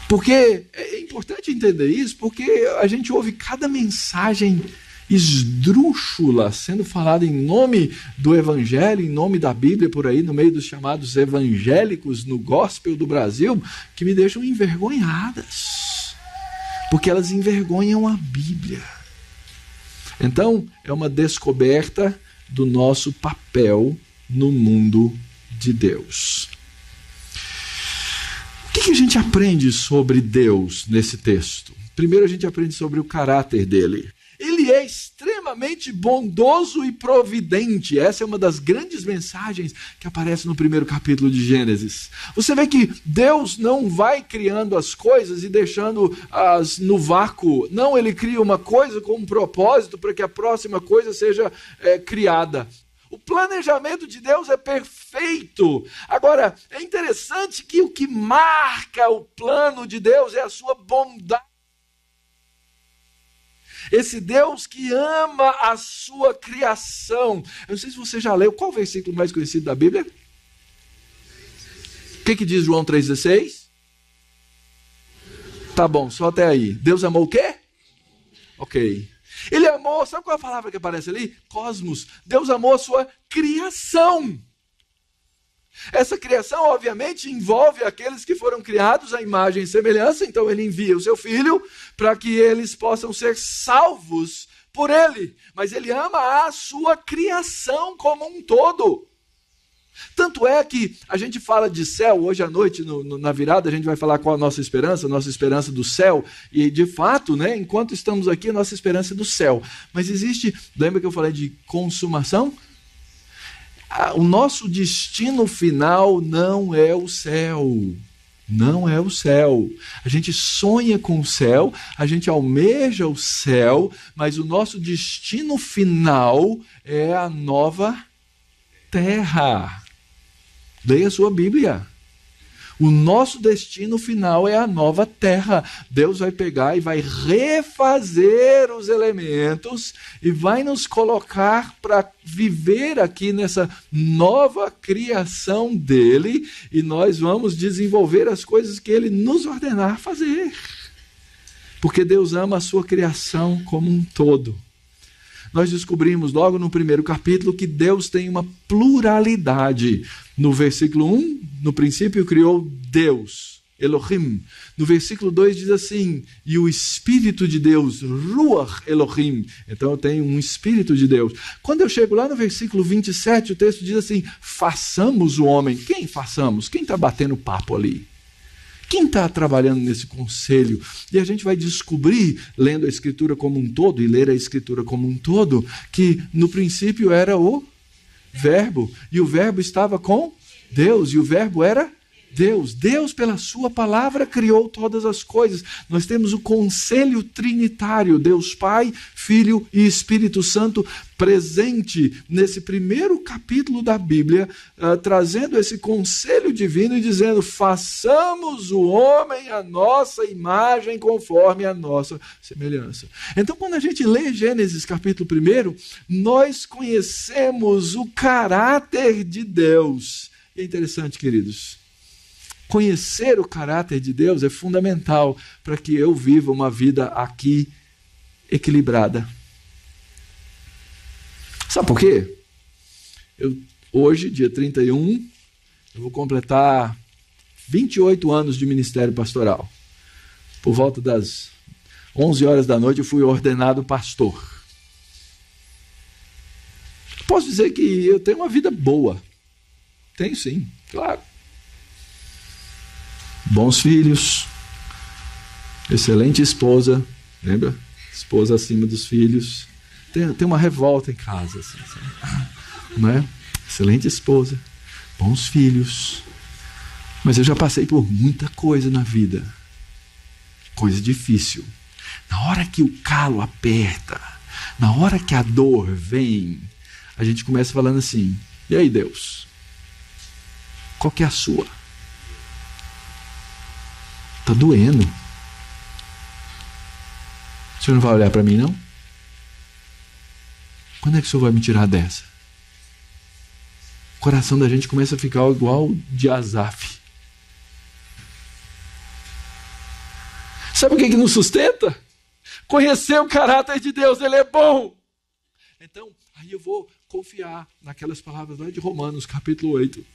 Porque é importante entender isso, porque a gente ouve cada mensagem esdrúxula sendo falada em nome do Evangelho, em nome da Bíblia por aí, no meio dos chamados evangélicos no gospel do Brasil, que me deixam envergonhadas, porque elas envergonham a Bíblia. Então, é uma descoberta do nosso papel no mundo de Deus. O que a gente aprende sobre Deus nesse texto? Primeiro, a gente aprende sobre o caráter dele. Ele é extremamente bondoso e providente. Essa é uma das grandes mensagens que aparece no primeiro capítulo de Gênesis. Você vê que Deus não vai criando as coisas e deixando-as no vácuo. Não, ele cria uma coisa com um propósito para que a próxima coisa seja criada. O planejamento de Deus é perfeito. Agora, é interessante que o que marca o plano de Deus é a sua bondade. Esse Deus que ama a sua criação. Eu não sei se você já leu, qual o versículo mais conhecido da Bíblia? O que diz João 3,16? Tá bom, só até aí. Deus amou o quê? Ok. Ele amou, sabe qual é a palavra que aparece ali? Cosmos. Deus amou a sua criação. Essa criação, obviamente, envolve aqueles que foram criados à imagem e semelhança, então ele envia o seu filho para que eles possam ser salvos por ele. Mas ele ama a sua criação como um todo. Tanto é que a gente fala de céu, hoje à noite, na virada, a gente vai falar qual a nossa esperança do céu, e de fato, né, enquanto estamos aqui, a nossa esperança é do céu. Mas existe, lembra que eu falei de consumação? O nosso destino final não é o céu. Não é o céu. A gente sonha com o céu, a gente almeja o céu, mas o nosso destino final é a nova terra. Leia a sua Bíblia. O nosso destino final é a nova terra. Deus vai pegar e vai refazer os elementos e vai nos colocar para viver aqui nessa nova criação dele, e nós vamos desenvolver as coisas que ele nos ordenar fazer. Porque Deus ama a sua criação como um todo. Nós descobrimos logo no primeiro capítulo que Deus tem uma pluralidade. No versículo 1, no princípio criou Deus, Elohim. No versículo 2 diz assim, e o Espírito de Deus, Ruach Elohim. Então eu tenho um Espírito de Deus. Quando eu chego lá no versículo 27, o texto diz assim, façamos o homem. Quem façamos? Quem está batendo papo ali? Quem está trabalhando nesse conselho? E a gente vai descobrir, lendo a Escritura como um todo, e ler a Escritura como um todo, que no princípio era o Verbo, e o Verbo estava com Deus, e o Verbo era Deus pela sua palavra criou todas as coisas. Nós temos o conselho trinitário, Deus Pai, Filho e Espírito Santo presente nesse primeiro capítulo da Bíblia, trazendo esse conselho divino e dizendo: façamos o homem à nossa imagem conforme a nossa semelhança. Então, quando a gente lê Gênesis capítulo 1, nós conhecemos o caráter de Deus. E é interessante, queridos, conhecer o caráter de Deus é fundamental para que eu viva uma vida aqui equilibrada. Sabe por quê? Hoje, dia 31, eu vou completar 28 anos de ministério pastoral. Por volta das 11 horas da noite eu fui ordenado pastor. Posso dizer que eu tenho uma vida boa. Tenho sim, claro. Bons filhos, excelente esposa, lembra? Esposa acima dos filhos. Tem uma revolta em casa, assim, não é? Excelente esposa, bons filhos. Mas eu já passei por muita coisa na vida. Coisa difícil. Na hora que o calo aperta, na hora que a dor vem, a gente começa falando assim: e aí, Deus? Qual que é a sua? Está doendo. O senhor não vai olhar para mim, não? Quando é que o senhor vai me tirar dessa? O coração da gente começa a ficar igual de Asaf. Sabe o que nos sustenta? Conhecer o caráter de Deus, Ele é bom. Então, aí eu vou confiar naquelas palavras lá de Romanos, capítulo 8.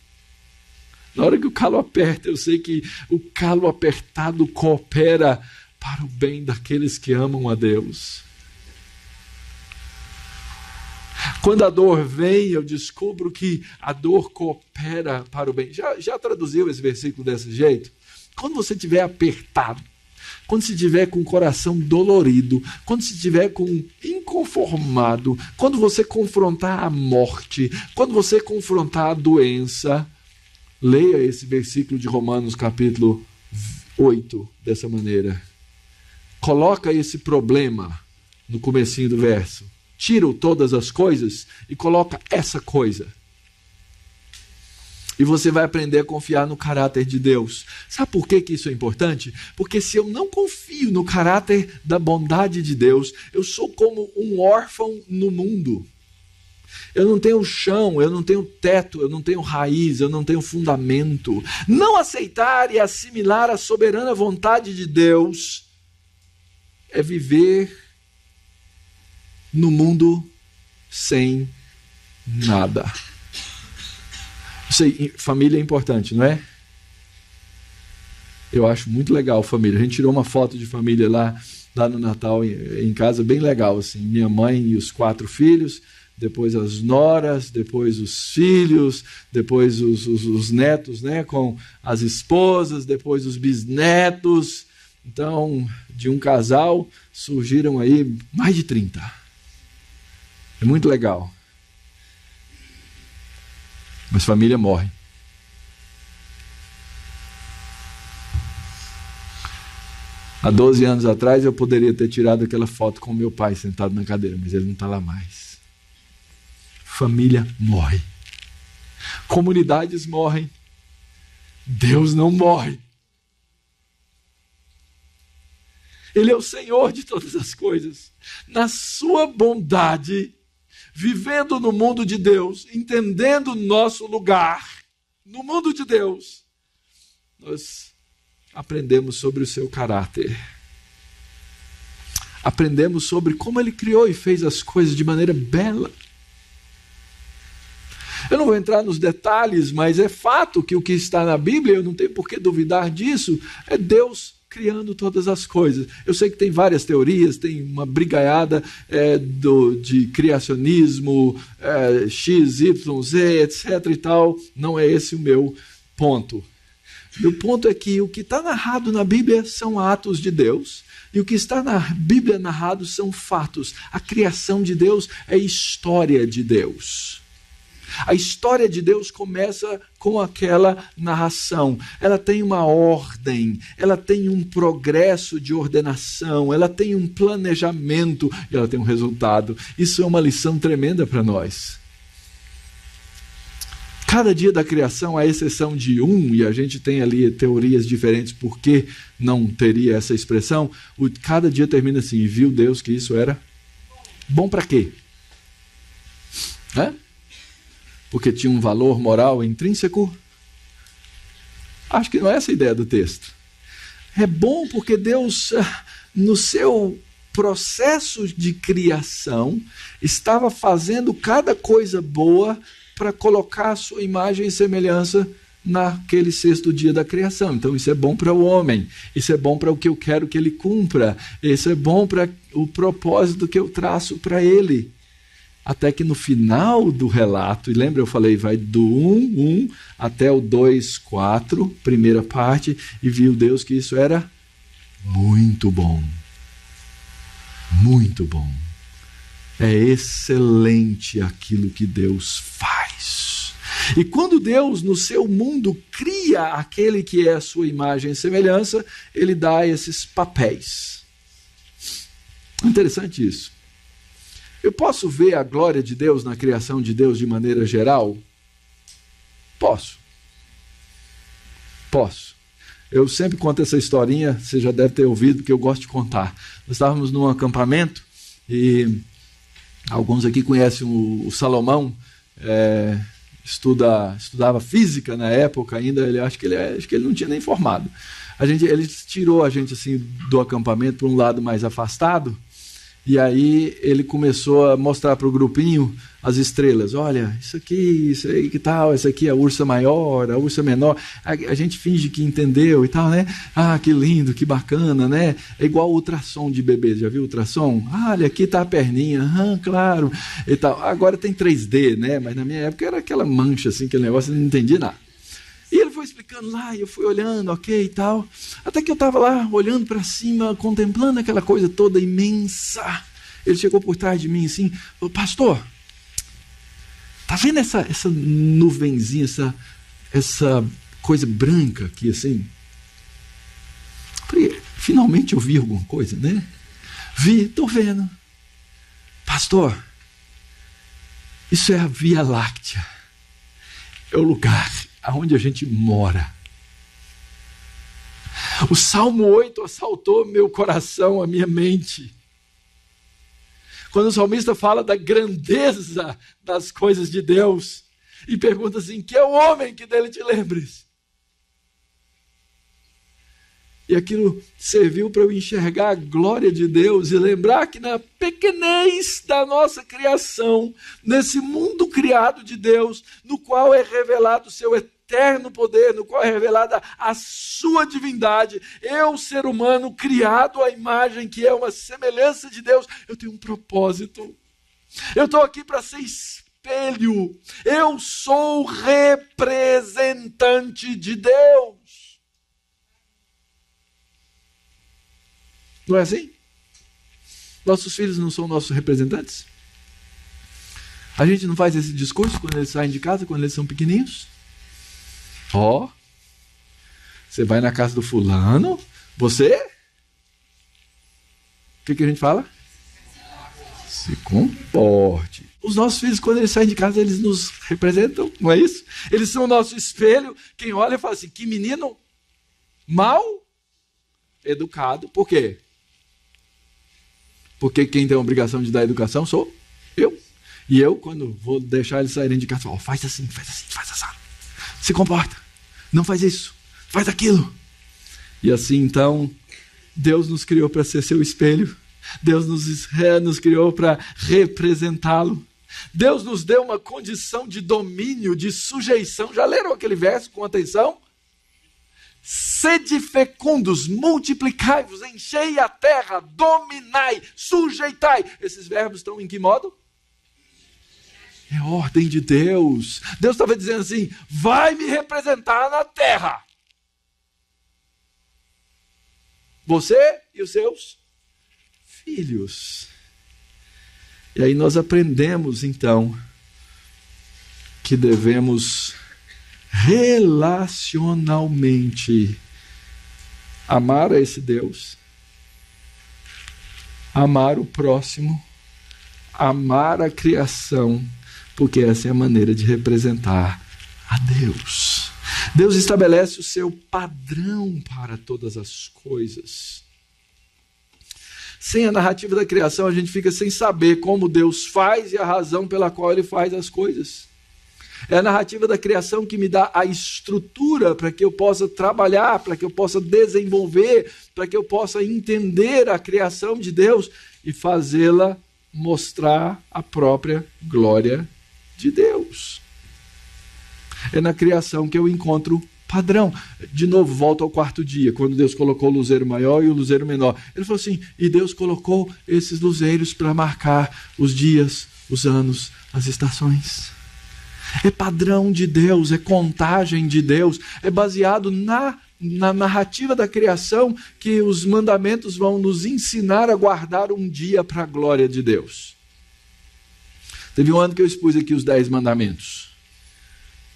Na hora que o calo aperta, eu sei que o calo apertado coopera para o bem daqueles que amam a Deus. Quando a dor vem, eu descubro que a dor coopera para o bem. Já traduziu esse versículo desse jeito? Quando você estiver apertado, quando você estiver com o coração dolorido, quando você estiver inconformado, quando você confrontar a morte, quando você confrontar a doença, leia esse versículo de Romanos capítulo 8 dessa maneira. Coloca esse problema no comecinho do verso. Tira todas as coisas e coloca essa coisa. E você vai aprender a confiar no caráter de Deus. Sabe por que isso é importante? Porque se eu não confio no caráter da bondade de Deus, eu sou como um órfão no mundo. Eu não tenho chão, eu não tenho teto, eu não tenho raiz, eu não tenho fundamento. Não aceitar e assimilar a soberana vontade de Deus é viver no mundo sem nada. Sei, família é importante, não é? Eu acho muito legal família. A gente tirou uma foto de família lá no Natal em casa, bem legal, assim. Minha mãe e os 4 filhos, depois as noras, depois os filhos, depois os netos, né, com as esposas, depois os bisnetos. Então, de um casal, surgiram aí mais de 30. É muito legal. Mas família morre. Há 12 anos atrás eu poderia ter tirado aquela foto com meu pai sentado na cadeira, mas ele não está lá mais. Família morre. Comunidades morrem. Deus não morre. Ele é o Senhor de todas as coisas. Na sua bondade, vivendo no mundo de Deus, entendendo o nosso lugar no mundo de Deus, nós aprendemos sobre o seu caráter. Aprendemos sobre como Ele criou e fez as coisas de maneira bela. Eu não vou entrar nos detalhes, mas é fato que o que está na Bíblia, eu não tenho por que duvidar disso, é Deus criando todas as coisas. Eu sei que tem várias teorias, tem uma brigaiada de criacionismo, X, Y, Z, etc. e tal. Não é esse o meu ponto. Meu ponto é que o que está narrado na Bíblia são atos de Deus, e o que está na Bíblia narrado são fatos. A criação de Deus é história de Deus. A história de Deus começa com aquela narração. Ela tem uma ordem, ela tem um progresso de ordenação, ela tem um planejamento e ela tem um resultado. Isso é uma lição tremenda para nós. Cada dia da criação, à exceção de um, e a gente tem ali teorias diferentes por que não teria essa expressão, cada dia termina assim, e viu Deus que isso era bom para quê? Porque tinha um valor moral intrínseco? Acho que não é essa a ideia do texto. É bom porque Deus, no seu processo de criação, estava fazendo cada coisa boa para colocar a sua imagem e semelhança naquele sexto dia da criação. Então isso é bom para o homem, isso é bom para o que eu quero que ele cumpra, isso é bom para o propósito que eu traço para ele. Até que no final do relato, e lembra eu falei, vai do 1 até o 2, 4, primeira parte, e viu Deus que isso era muito bom. Muito bom. É excelente aquilo que Deus faz. E quando Deus, no seu mundo, cria aquele que é a sua imagem e semelhança, ele dá esses papéis. Interessante isso. Eu posso ver a glória de Deus na criação de Deus de maneira geral? Posso. Eu sempre conto essa historinha, você já deve ter ouvido, porque eu gosto de contar. Nós estávamos num acampamento e alguns aqui conhecem o Salomão, estudava física na época ainda, acho que ele não tinha nem formado. Ele tirou a gente assim, do acampamento para um lado mais afastado, e aí ele começou a mostrar para o grupinho as estrelas. Olha, isso aí que tal, essa aqui é a ursa maior, a ursa menor. A gente finge que entendeu e tal, né? Ah, que lindo, que bacana, né? É igual ultrassom de bebê, já viu ultrassom? Ah, olha, aqui está a perninha, claro. E tal. Agora tem 3D, né? Mas na minha época era aquela mancha, assim, aquele negócio, eu não entendi nada. E ele foi explicando lá, e eu fui olhando, ok e tal. Até que eu estava lá, olhando para cima, contemplando aquela coisa toda imensa. Ele chegou por trás de mim assim, falou, pastor, tá vendo essa nuvenzinha, essa coisa branca aqui assim? Falei, finalmente eu vi alguma coisa, né? Tô vendo. Pastor, isso é a Via Láctea. É o lugar aonde a gente mora. O Salmo 8 assaltou meu coração, a minha mente. Quando o salmista fala da grandeza das coisas de Deus e pergunta assim, que é o homem que dele te lembres? E aquilo serviu para eu enxergar a glória de Deus e lembrar que na pequenez da nossa criação, nesse mundo criado de Deus, no qual é revelado o seu eterno poder, no qual é revelada a sua divindade, eu, ser humano, criado à imagem que é uma semelhança de Deus, eu tenho um propósito. Eu estou aqui para ser espelho. Eu sou representante de Deus. Não é assim? Nossos filhos não são nossos representantes? A gente não faz esse discurso quando eles saem de casa, quando eles são pequenininhos? Você vai na casa do fulano, você? O que a gente fala? Se comporte. Os nossos filhos, quando eles saem de casa, eles nos representam, não é isso? Eles são o nosso espelho. Quem olha e fala assim, que menino mal educado. Por quê? Porque quem tem a obrigação de dar educação sou eu. E eu, quando vou deixar eles saírem de casa, falo, faz assim, faz assim. Se comporta. Não faz isso. Faz aquilo. E assim, então, Deus nos criou para ser seu espelho. Deus nos criou para representá-lo. Deus nos deu uma condição de domínio, de sujeição. Já leram aquele verso com atenção? Sede fecundos, multiplicai-vos, enchei a terra, dominai, sujeitai. Esses verbos estão em que modo? É ordem de Deus. Deus estava dizendo assim, vai me representar na terra. Você e os seus filhos. E aí nós aprendemos então que devemos relacionalmente amar a esse Deus, amar o próximo, amar a criação, porque essa é a maneira de representar a Deus. Deus estabelece o seu padrão para todas as coisas. Sem a narrativa da criação, a gente fica sem saber como Deus faz e a razão pela qual Ele faz as coisas. É a narrativa da criação que me dá a estrutura para que eu possa trabalhar, para que eu possa desenvolver, para que eu possa entender a criação de Deus e fazê-la mostrar a própria glória de Deus. É na criação que eu encontro padrão. De novo, volto ao quarto dia, quando Deus colocou o luzeiro maior e o luzeiro menor. Ele falou assim, e Deus colocou esses luzeiros para marcar os dias, os anos, as estações. É padrão de Deus, é contagem de Deus, é baseado na narrativa da criação que os mandamentos vão nos ensinar a guardar um dia para a glória de Deus. Teve um ano que eu expus aqui os 10 mandamentos.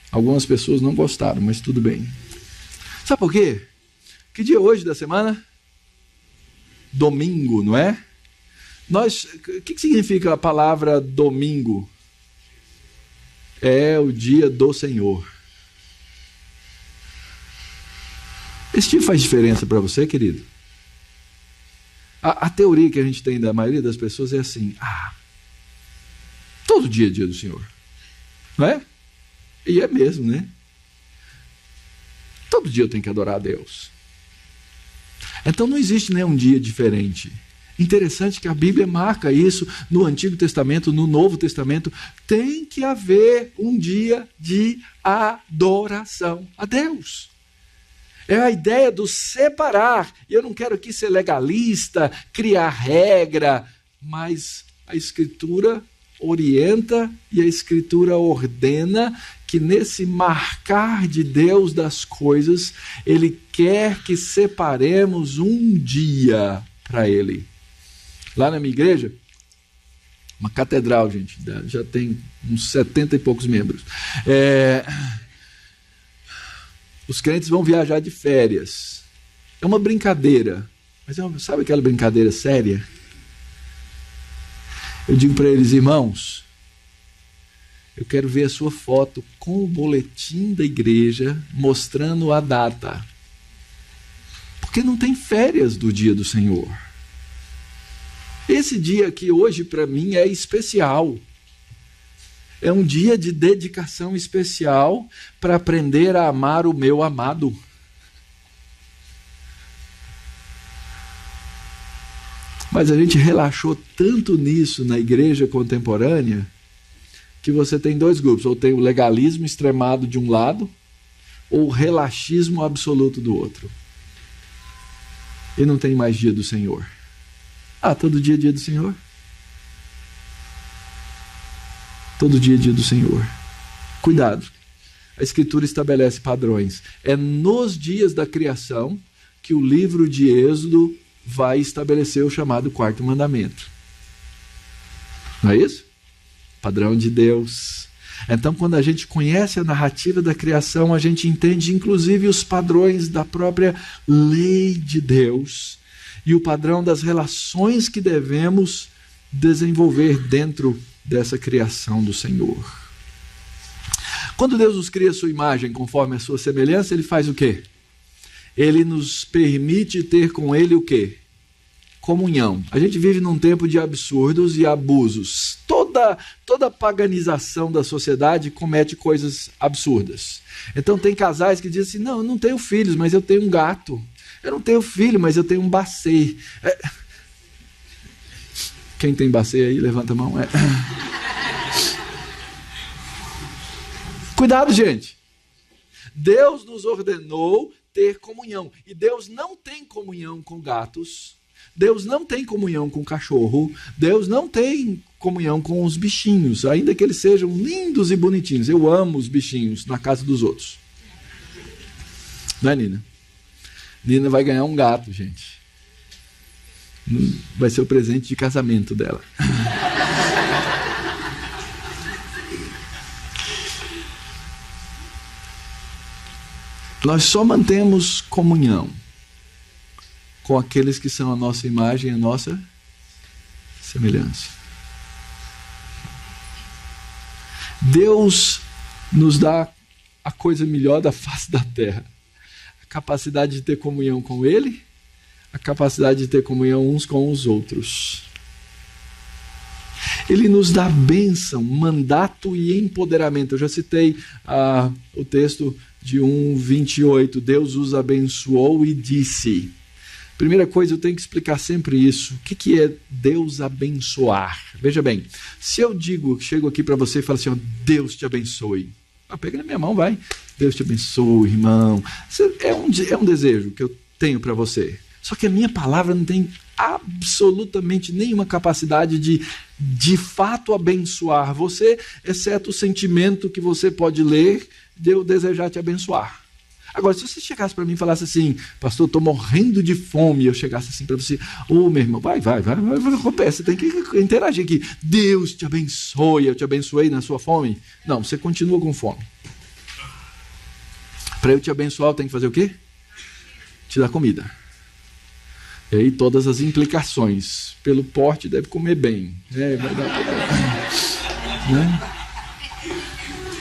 Algumas pessoas não gostaram, mas tudo bem. Sabe por quê? Que dia é hoje da semana? Domingo, não é? O que significa a palavra domingo? É o dia do Senhor. Esse dia faz diferença para você, querido? A teoria que a gente tem da maioria das pessoas é assim, todo dia é dia do Senhor. Não é? E é mesmo, né? Todo dia eu tenho que adorar a Deus. Então não existe nenhum dia diferente. Interessante que a Bíblia marca isso no Antigo Testamento, no Novo Testamento. Tem que haver um dia de adoração a Deus. É a ideia do separar. E eu não quero aqui ser legalista, criar regra, mas a Escritura orienta e a Escritura ordena que nesse marcar de Deus das coisas, Ele quer que separemos um dia para Ele. Lá na minha igreja, uma catedral, gente, já tem uns 70 e poucos membros. Os crentes vão viajar de férias. É uma brincadeira, mas sabe aquela brincadeira séria? Eu digo para eles, irmãos, eu quero ver a sua foto com o boletim da igreja mostrando a data. Porque não tem férias do dia do Senhor. Esse dia aqui hoje para mim é especial. É um dia de dedicação especial para aprender a amar o meu amado. Mas a gente relaxou tanto nisso na igreja contemporânea que você tem 2 grupos. Ou tem o legalismo extremado de um lado ou o relaxismo absoluto do outro. E não tem mais dia do Senhor. Todo dia é dia do Senhor. Todo dia é dia do Senhor. Cuidado. A Escritura estabelece padrões. É nos dias da criação que o livro de Êxodo vai estabelecer o chamado 4º mandamento. Não é isso? Padrão de Deus. Então, quando a gente conhece a narrativa da criação, a gente entende inclusive os padrões da própria lei de Deus e o padrão das relações que devemos desenvolver dentro dessa criação do Senhor. Quando Deus nos cria a sua imagem conforme a sua semelhança, Ele faz o quê? Ele nos permite ter com Ele o quê? Comunhão. A gente vive num tempo de absurdos e abusos. Toda a paganização da sociedade comete coisas absurdas. Então tem casais que dizem assim, não, eu não tenho filhos, mas eu tenho um gato. Eu não tenho filho, mas eu tenho um bacê. Quem tem bacê aí, levanta a mão. Cuidado, gente. Deus nos ordenou ter comunhão. E Deus não tem comunhão com gatos. Deus não tem comunhão com cachorro. Deus não tem comunhão com os bichinhos, ainda que eles sejam lindos e bonitinhos. Eu amo os bichinhos na casa dos outros. Não é, Nina? Nina vai ganhar um gato, gente. Vai ser o presente de casamento dela. Nós só mantemos comunhão com aqueles que são a nossa imagem e a nossa semelhança. Deus nos dá a coisa melhor da face da terra. A capacidade de ter comunhão com Ele, a capacidade de ter comunhão uns com os outros. Ele nos dá bênção, mandato e empoderamento. Eu já citei o texto de 1:28. Deus os abençoou e disse. Primeira coisa, eu tenho que explicar sempre isso. O que é Deus abençoar? Veja bem, se eu chego aqui para você e falo assim, Deus te abençoe. Pega na minha mão, vai. Deus te abençoe, irmão. É um desejo que eu tenho para você. Só que a minha palavra não tem absolutamente nenhuma capacidade de fato abençoar você, exceto o sentimento que você pode ler de eu desejar te abençoar. Agora, se você chegasse para mim e falasse assim, pastor, estou morrendo de fome, e eu chegasse assim para você, meu irmão, vai, você tem que interagir aqui. Deus te abençoe, eu te abençoei na sua fome. Não, você continua com fome. Para eu te abençoar, eu tenho que fazer o quê? Te dar comida. E aí todas as implicações. Pelo porte deve comer bem. Vai dar problema.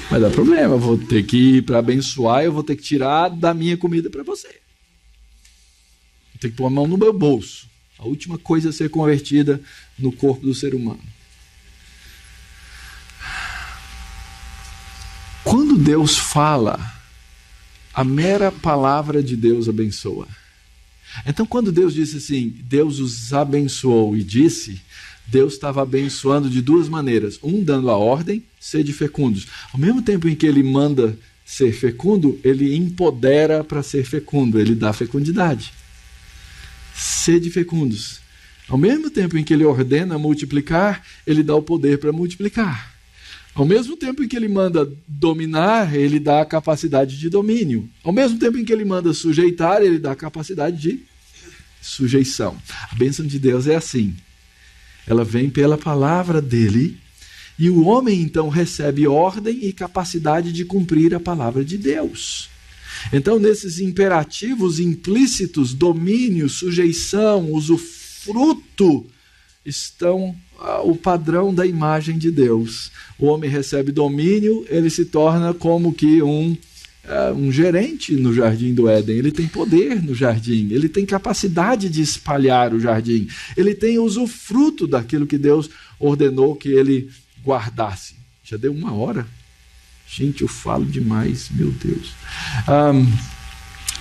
Vai dar problema. Eu vou ter que, para abençoar, eu vou ter que tirar da minha comida para você. Eu tenho que pôr a mão no meu bolso. A última coisa a ser convertida no corpo do ser humano. Quando Deus fala, a mera palavra de Deus abençoa. Então, quando Deus disse assim, Deus os abençoou e disse, Deus estava abençoando de duas maneiras. Dando a ordem, sede fecundos. Ao mesmo tempo em que Ele manda ser fecundo, Ele empodera para ser fecundo. Ele dá fecundidade. Sede fecundos. Ao mesmo tempo em que Ele ordena multiplicar, Ele dá o poder para multiplicar. Ao mesmo tempo em que Ele manda dominar, Ele dá a capacidade de domínio. Ao mesmo tempo em que Ele manda sujeitar, Ele dá a capacidade de sujeição. A bênção de Deus é assim. Ela vem pela palavra dEle, e o homem então recebe ordem e capacidade de cumprir a palavra de Deus. Então, nesses imperativos implícitos, domínio, sujeição, usufruto, estão o padrão da imagem de Deus. O homem recebe domínio, ele se torna como que um gerente no jardim do Éden. Ele tem poder no jardim, ele tem capacidade de espalhar o jardim, ele tem usufruto daquilo que Deus ordenou que ele guardasse. Já deu 1 hora? Gente, eu falo demais, meu Deus.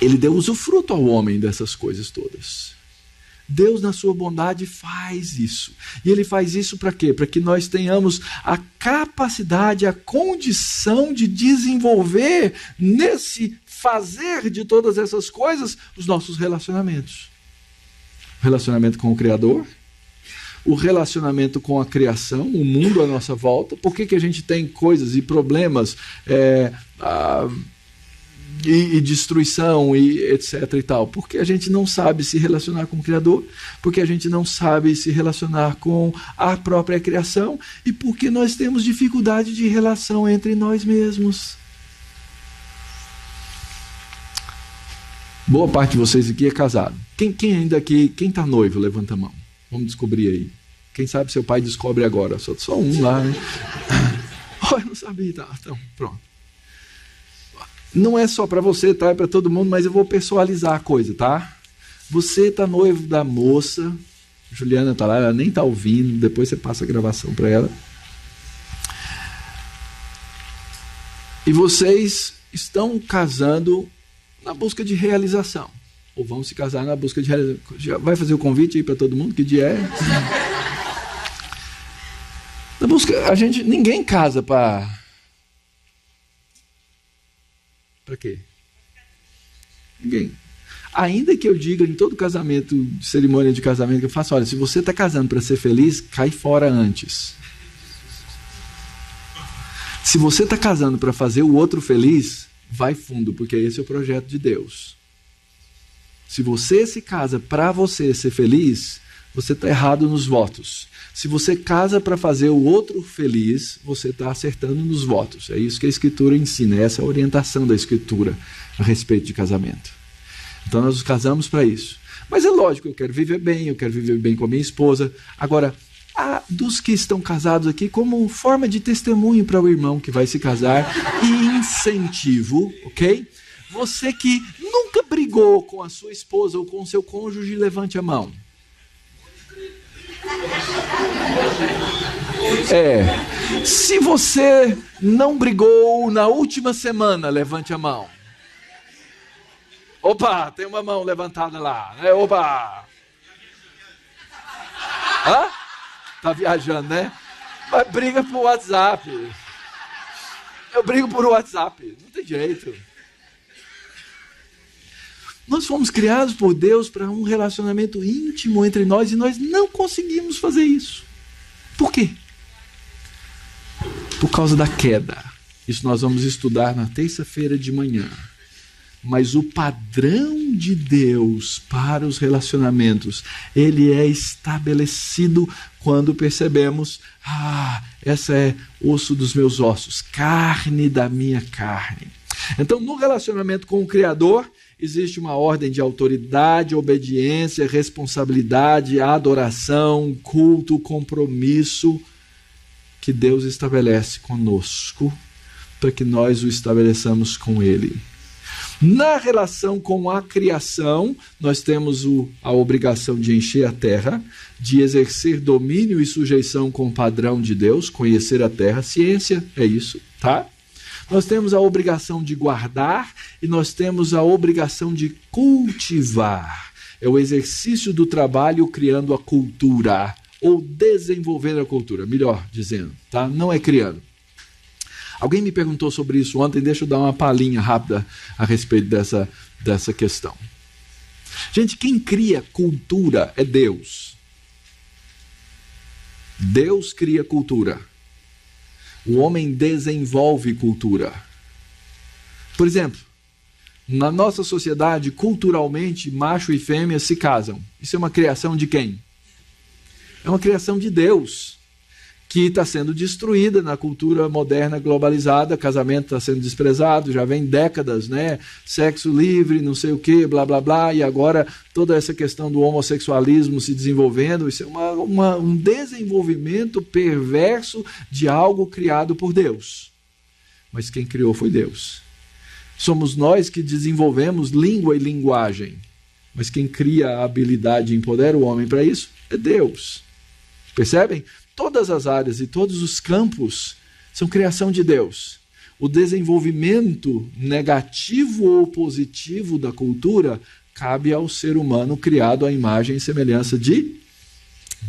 Ele deu usufruto ao homem dessas coisas todas. Deus, na sua bondade, faz isso. E Ele faz isso para quê? Para que nós tenhamos a capacidade, a condição de desenvolver, nesse fazer de todas essas coisas, os nossos relacionamentos. O relacionamento com o Criador, o relacionamento com a criação, o mundo à nossa volta. Por que a gente tem coisas e problemas e destruição e etc e tal? Porque a gente não sabe se relacionar com o Criador, porque a gente não sabe se relacionar com a própria criação, e porque nós temos dificuldade de relação entre nós mesmos. Boa parte de vocês aqui é casado. Quem ainda aqui, quem está noivo, levanta a mão. Vamos descobrir aí. Quem sabe seu pai descobre agora. Só um lá, né? Eu não sabia. Tá, então, pronto. Não é só para você, tá? É para todo mundo, mas eu vou personalizar a coisa, tá? Você está noivo da moça, Juliana está lá, ela nem está ouvindo, depois você passa a gravação para ela. E vocês estão casando na busca de realização. Ou vão se casar na busca de realização. Já vai fazer o convite aí para todo mundo? Que dia é? Na busca, ninguém casa para quê? Ninguém. Ainda que eu diga em todo casamento, cerimônia de casamento, que eu faço, olha, se você está casando para ser feliz, cai fora antes. Se você está casando para fazer o outro feliz, vai fundo, porque esse é o projeto de Deus. Se você se casa para você ser feliz, você está errado nos votos. Se você casa para fazer o outro feliz, você está acertando nos votos. É isso que a Escritura ensina, essa é a orientação da Escritura a respeito de casamento. Então nós nos casamos para isso. Mas é lógico, eu quero viver bem com a minha esposa. Agora, dos que estão casados aqui, como forma de testemunho para o irmão que vai se casar e incentivo, ok? Você que nunca brigou com a sua esposa ou com o seu cônjuge, levante a mão. Se você não brigou na última semana, levante a mão. Opa, tem uma mão levantada lá. Opa! Tá viajando, né? Mas briga por WhatsApp. Eu brigo por WhatsApp. Não tem jeito. Nós fomos criados por Deus para um relacionamento íntimo entre nós e nós não conseguimos fazer isso. Por quê? Por causa da queda. Isso nós vamos estudar na terça-feira de manhã. Mas o padrão de Deus para os relacionamentos, ele é estabelecido quando percebemos, essa é osso dos meus ossos, carne da minha carne. Então, no relacionamento com o Criador, existe uma ordem de autoridade, obediência, responsabilidade, adoração, culto, compromisso que Deus estabelece conosco para que nós o estabeleçamos com Ele. Na relação com a criação, nós temos a obrigação de encher a terra, de exercer domínio e sujeição com o padrão de Deus, conhecer a terra, ciência é isso, tá? Nós temos a obrigação de guardar e nós temos a obrigação de cultivar. É o exercício do trabalho criando a cultura, ou desenvolvendo a cultura, melhor dizendo, tá? Não é criando. Alguém me perguntou sobre isso ontem, deixa eu dar uma palhinha rápida a respeito dessa questão. Gente, quem cria cultura é Deus. Deus cria cultura. O homem desenvolve cultura. Por exemplo, na nossa sociedade, culturalmente, macho e fêmea se casam. Isso é uma criação de quem? É uma criação de Deus, que está sendo destruída na cultura moderna globalizada. Casamento está sendo desprezado, já vem décadas, né? Sexo livre, não sei o que, blá, blá, blá, e agora toda essa questão do homossexualismo se desenvolvendo. Isso é um desenvolvimento perverso de algo criado por Deus. Mas quem criou foi Deus. Somos nós que desenvolvemos língua e linguagem, mas quem cria a habilidade e empodera o homem para isso é Deus. Percebem? Todas as áreas e todos os campos são criação de Deus. O desenvolvimento negativo ou positivo da cultura cabe ao ser humano criado à imagem e semelhança de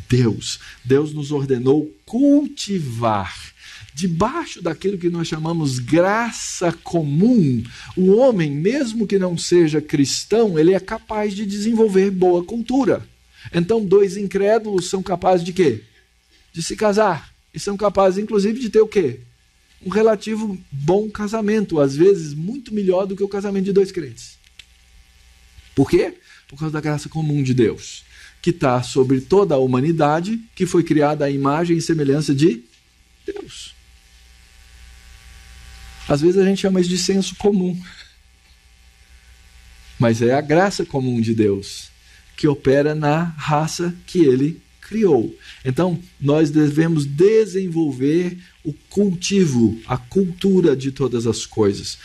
Deus. Deus nos ordenou cultivar. Debaixo daquilo que nós chamamos graça comum, o homem, mesmo que não seja cristão, ele é capaz de desenvolver boa cultura. Então, dois incrédulos são capazes de quê? De se casar. E são capazes, inclusive, de ter o quê? Um relativo bom casamento, às vezes muito melhor do que o casamento de dois crentes. Por quê? Por causa da graça comum de Deus, que está sobre toda a humanidade, que foi criada à imagem e semelhança de Deus. Às vezes a gente chama isso de senso comum, mas é a graça comum de Deus que opera na raça que Ele criou. Então, nós devemos desenvolver o cultivo, a cultura de todas as coisas.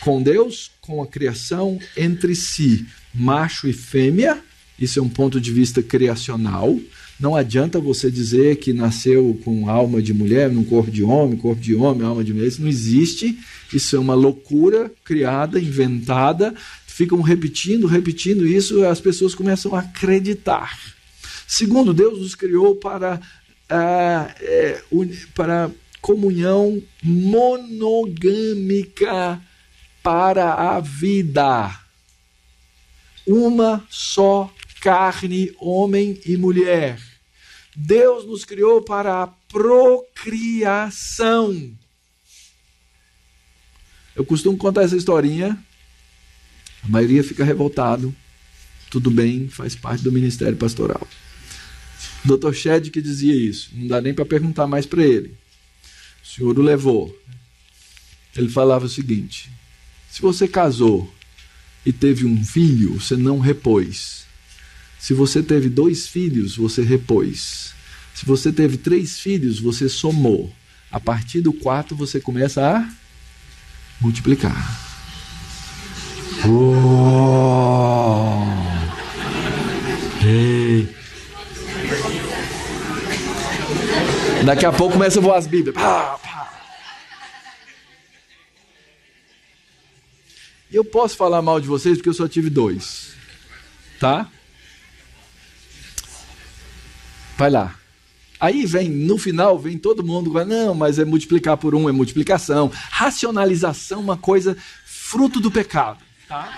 Com Deus, com a criação, entre si, macho e fêmea. Isso é um ponto de vista criacional. Não adianta você dizer que nasceu com alma de mulher, num corpo de homem, alma de mulher. Isso não existe. Isso é uma loucura criada, inventada. Ficam repetindo isso, e as pessoas começam a acreditar. Segundo, Deus nos criou para comunhão monogâmica para a vida. Uma só carne, homem e mulher. Deus nos criou para a procriação. Eu costumo contar essa historinha. A maioria fica revoltado. Tudo bem, faz parte do ministério pastoral. Dr. Shedd que dizia isso. Não dá nem para perguntar mais para ele. O Senhor o levou. Ele falava o seguinte: se você casou e teve um filho, você não repôs. Se você teve 2 filhos, você repôs. Se você teve 3 filhos, você somou. A partir do 4, você começa a multiplicar. Oh! Ei! Daqui a pouco começa a voar as Bíblias. Pá, pá. E eu posso falar mal de vocês porque eu só tive 2. Tá? Vai lá. Aí vem, no final, vem todo mundo, não, mas é multiplicar por 1, é multiplicação. Racionalização, uma coisa fruto do pecado. Tá?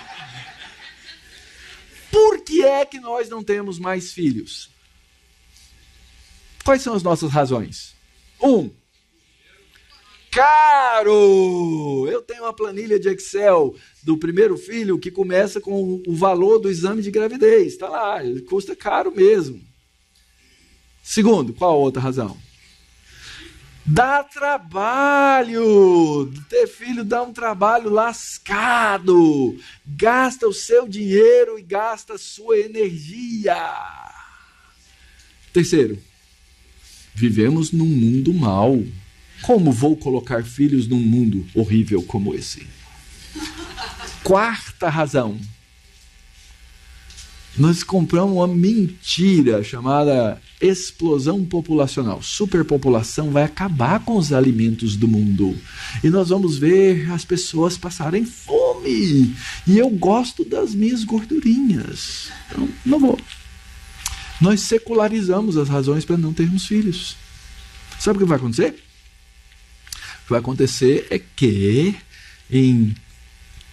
Por que é que nós não temos mais filhos? Quais são as nossas razões? 1. Caro! Eu tenho uma planilha de Excel do primeiro filho que começa com o valor do exame de gravidez. Está lá, ele custa caro mesmo. 2, qual a outra razão? Dá trabalho. Ter filho dá um trabalho lascado. Gasta o seu dinheiro e gasta a sua energia. 3, vivemos num mundo mau. Como vou colocar filhos num mundo horrível como esse? 4 razão. Nós compramos uma mentira chamada explosão populacional. Superpopulação vai acabar com os alimentos do mundo. E nós vamos ver as pessoas passarem fome. E eu gosto das minhas gordurinhas. Então, não vou. Nós secularizamos as razões para não termos filhos. Sabe o que vai acontecer? O que vai acontecer é que em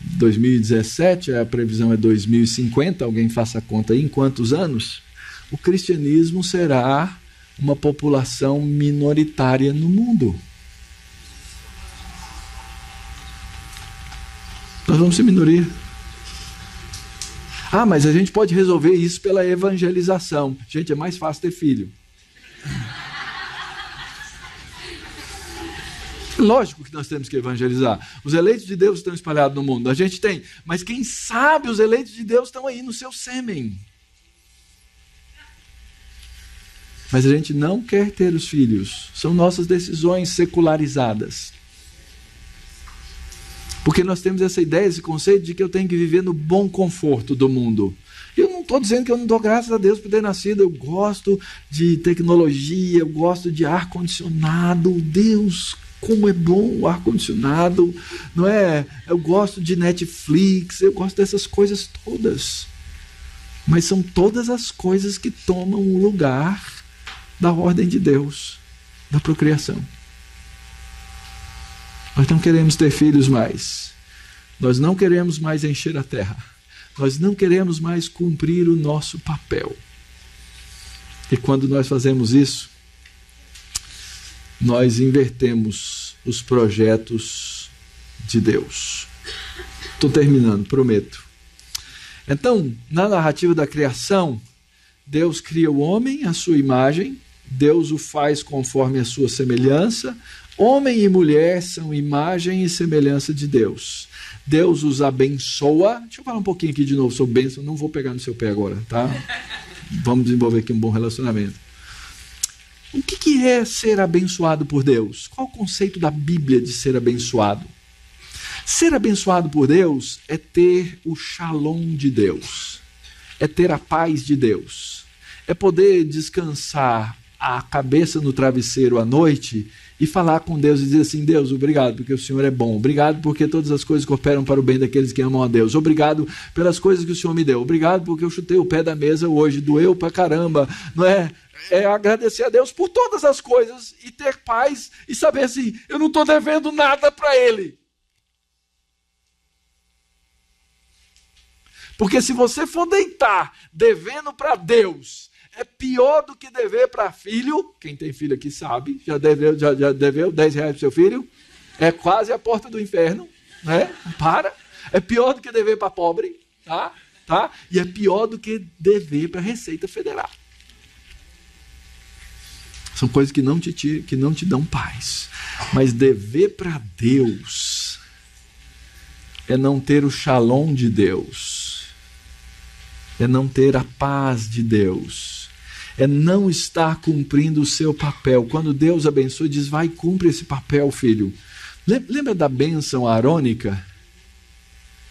2017, a previsão é 2050, alguém faça a conta aí, em quantos anos? O cristianismo será uma população minoritária no mundo. Nós vamos ser minoria. Ah, mas a gente pode resolver isso pela evangelização. Gente, é mais fácil ter filho. Lógico que nós temos que evangelizar. Os eleitos de Deus estão espalhados no mundo. A gente tem. Mas quem sabe os eleitos de Deus estão aí no seu sêmen. Mas a gente não quer ter os filhos. São nossas decisões secularizadas. Porque nós temos essa ideia, esse conceito de que eu tenho que viver no bom conforto do mundo. Eu não estou dizendo que eu não dou graças a Deus por ter nascido. Eu gosto de tecnologia, eu gosto de ar-condicionado. Deus, como é bom o ar-condicionado, não é? Eu gosto de Netflix, eu gosto dessas coisas todas. Mas são todas as coisas que tomam o lugar da ordem de Deus, da procriação. Nós não queremos ter filhos mais. Nós não queremos mais encher a terra. Nós não queremos mais cumprir o nosso papel. E quando nós fazemos isso, nós invertemos os projetos de Deus. Estou terminando, prometo. Então, na narrativa da criação, Deus cria o homem à sua imagem, Deus o faz conforme a sua semelhança. Homem e mulher são imagem e semelhança de Deus. Deus os abençoa. Deixa eu falar um pouquinho aqui de novo sobre bênção, não vou pegar no seu pé agora, tá? Vamos desenvolver aqui um bom relacionamento. O que é ser abençoado por Deus? Qual o conceito da Bíblia de ser abençoado? Ser abençoado por Deus é ter o shalom de Deus, é ter a paz de Deus, é poder descansar a cabeça no travesseiro à noite e falar com Deus e dizer assim: Deus, obrigado porque o Senhor é bom, obrigado porque todas as coisas cooperam para o bem daqueles que amam a Deus, obrigado pelas coisas que o Senhor me deu, obrigado porque eu chutei o pé da mesa hoje, doeu pra caramba, não é? É agradecer a Deus por todas as coisas e ter paz e saber assim, eu não estou devendo nada para Ele. Porque se você for deitar devendo para Deus, é pior do que dever para filho. Quem tem filho aqui sabe, já deveu 10 reais para seu filho, é quase a porta do inferno, né? É pior do que dever para pobre, tá? E é pior do que dever para a Receita Federal. São coisas que não te dão paz. Mas dever para Deus é não ter o shalom de Deus, é não ter a paz de Deus, é não estar cumprindo o seu papel. Quando Deus abençoa, diz: vai, cumpre esse papel, filho. Lembra da bênção arônica?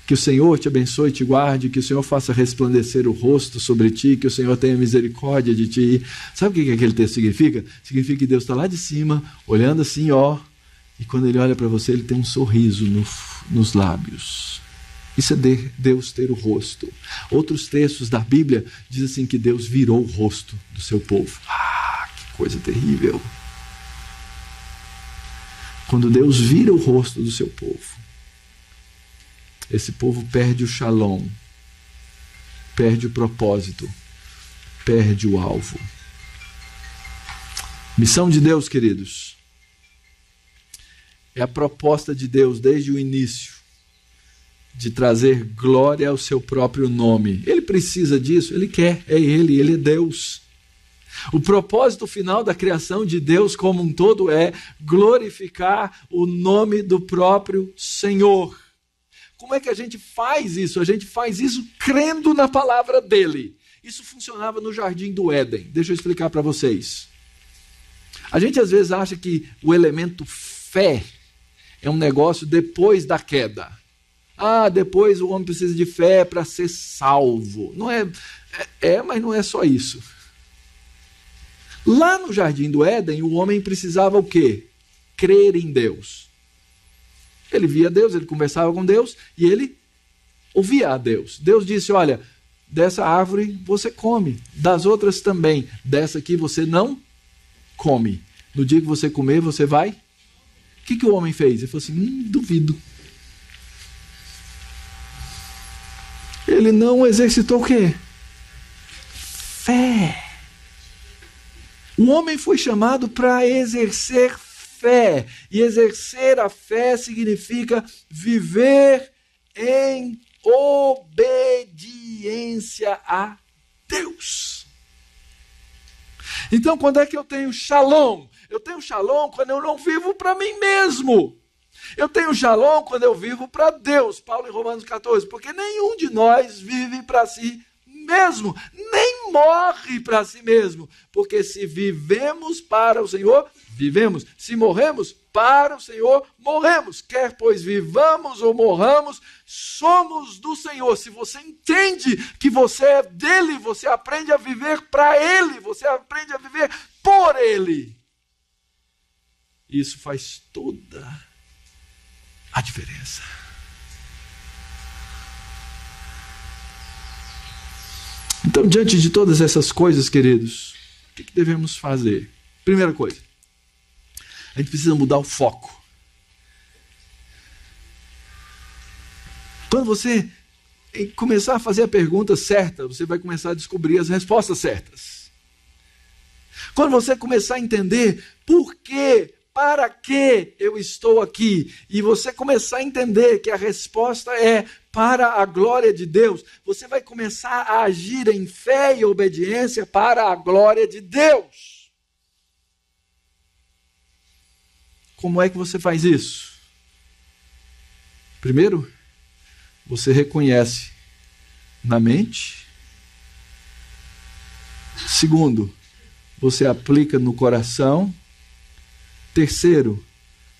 Que o Senhor te abençoe e te guarde, que o Senhor faça resplandecer o rosto sobre ti, que o Senhor tenha misericórdia de ti. Sabe o que aquele texto significa? Significa que Deus está lá de cima, olhando assim, ó, e quando Ele olha para você, Ele tem um sorriso nos lábios. Isso é Deus ter o rosto. Outros textos da Bíblia dizem assim que Deus virou o rosto do seu povo. Ah, que coisa terrível! Quando Deus vira o rosto do seu povo, esse povo perde o shalom, perde o propósito, perde o alvo. Missão de Deus, queridos, é a proposta de Deus desde o início, de trazer glória ao seu próprio nome. Ele precisa disso, Ele quer, Ele é Deus. O propósito final da criação de Deus como um todo é glorificar o nome do próprio Senhor. Como é que a gente faz isso? A gente faz isso crendo na palavra dele. Isso funcionava no Jardim do Éden. Deixa eu explicar para vocês. A gente às vezes acha que o elemento fé é um negócio depois da queda. Ah, depois o homem precisa de fé para ser salvo. Não é, mas não é só isso. Lá no Jardim do Éden, o homem precisava o quê? Crer em Deus. Ele via Deus, ele conversava com Deus e ele ouvia a Deus. Deus disse: olha, dessa árvore você come, das outras também. Dessa aqui você não come. No dia que você comer, você vai... O que o homem fez? Ele falou assim: duvido. Ele não exercitou o quê? Fé. O homem foi chamado para exercer fé. E exercer a fé significa viver em obediência a Deus. Então, quando é que eu tenho shalom? Eu tenho shalom quando eu não vivo para mim mesmo. Eu tenho shalom quando eu vivo para Deus. Paulo em Romanos 14. Porque nenhum de nós vive para si mesmo, nem morre para si mesmo. Porque se vivemos para o Senhor, vivemos. Se morremos, para o Senhor, morremos. Quer pois vivamos ou morramos, somos do Senhor. Se você entende que você é dele, você aprende a viver para ele, você aprende a viver por ele. Isso faz toda a diferença. Então, diante de todas essas coisas, queridos, o que devemos fazer? Primeira coisa, a gente precisa mudar o foco. Quando você começar a fazer a pergunta certa, você vai começar a descobrir as respostas certas. Quando você começar a entender por quê, para que eu estou aqui, e você começar a entender que a resposta é para a glória de Deus, você vai começar a agir em fé e obediência para a glória de Deus. Como é que você faz isso? Primeiro, você reconhece na mente. Segundo, você aplica no coração. Terceiro,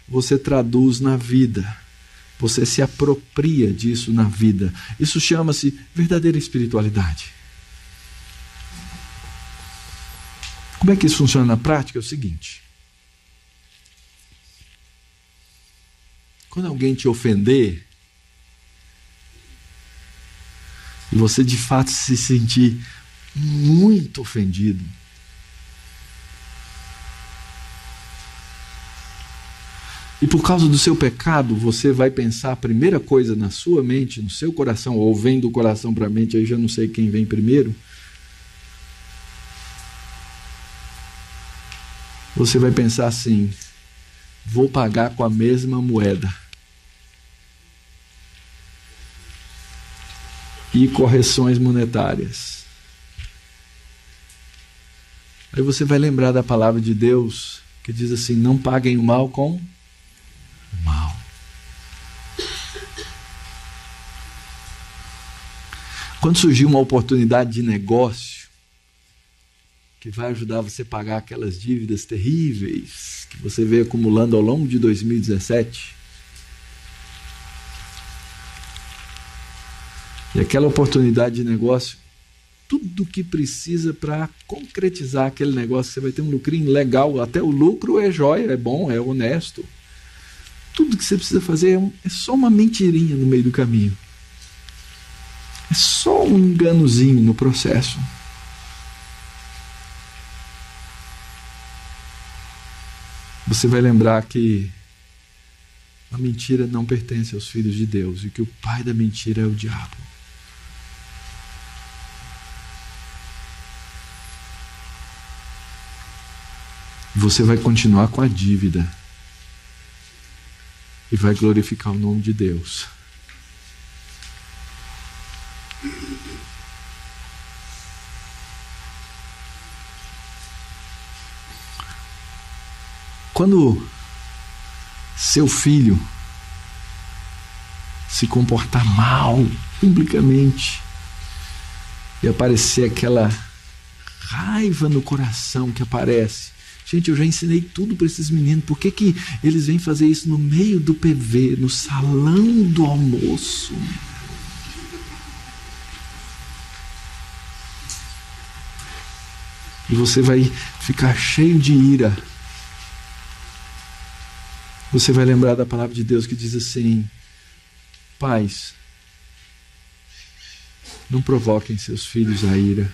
você traduz na vida. Você se apropria disso na vida. Isso chama-se verdadeira espiritualidade. Como é que isso funciona na prática? É o seguinte. Quando alguém te ofender, e você de fato se sentir muito ofendido, e por causa do seu pecado, você vai pensar a primeira coisa na sua mente, no seu coração, ou vem do coração para a mente, aí já não sei quem vem primeiro. Você vai pensar assim: vou pagar com a mesma moeda. E correções monetárias. Aí você vai lembrar da palavra de Deus, que diz assim: não paguem o mal com o mal. Quando surgir uma oportunidade de negócio que vai ajudar você a pagar aquelas dívidas terríveis que você veio acumulando ao longo de 2017, e aquela oportunidade de negócio, tudo que precisa para concretizar aquele negócio, você vai ter um lucrinho legal, até o lucro é jóia, é bom, é honesto. Tudo que você precisa fazer é só uma mentirinha no meio do caminho. É só um enganozinho no processo. Você vai lembrar que a mentira não pertence aos filhos de Deus e que o pai da mentira é o diabo. Você vai continuar com a dívida e vai glorificar o nome de Deus. Quando seu filho se comportar mal publicamente e aparecer aquela raiva no coração que aparece, gente, eu já ensinei tudo para esses meninos, por que eles vêm fazer isso no meio do PV, no salão do almoço? E você vai ficar cheio de ira. Você vai lembrar da palavra de Deus que diz assim: pais, não provoquem seus filhos à ira.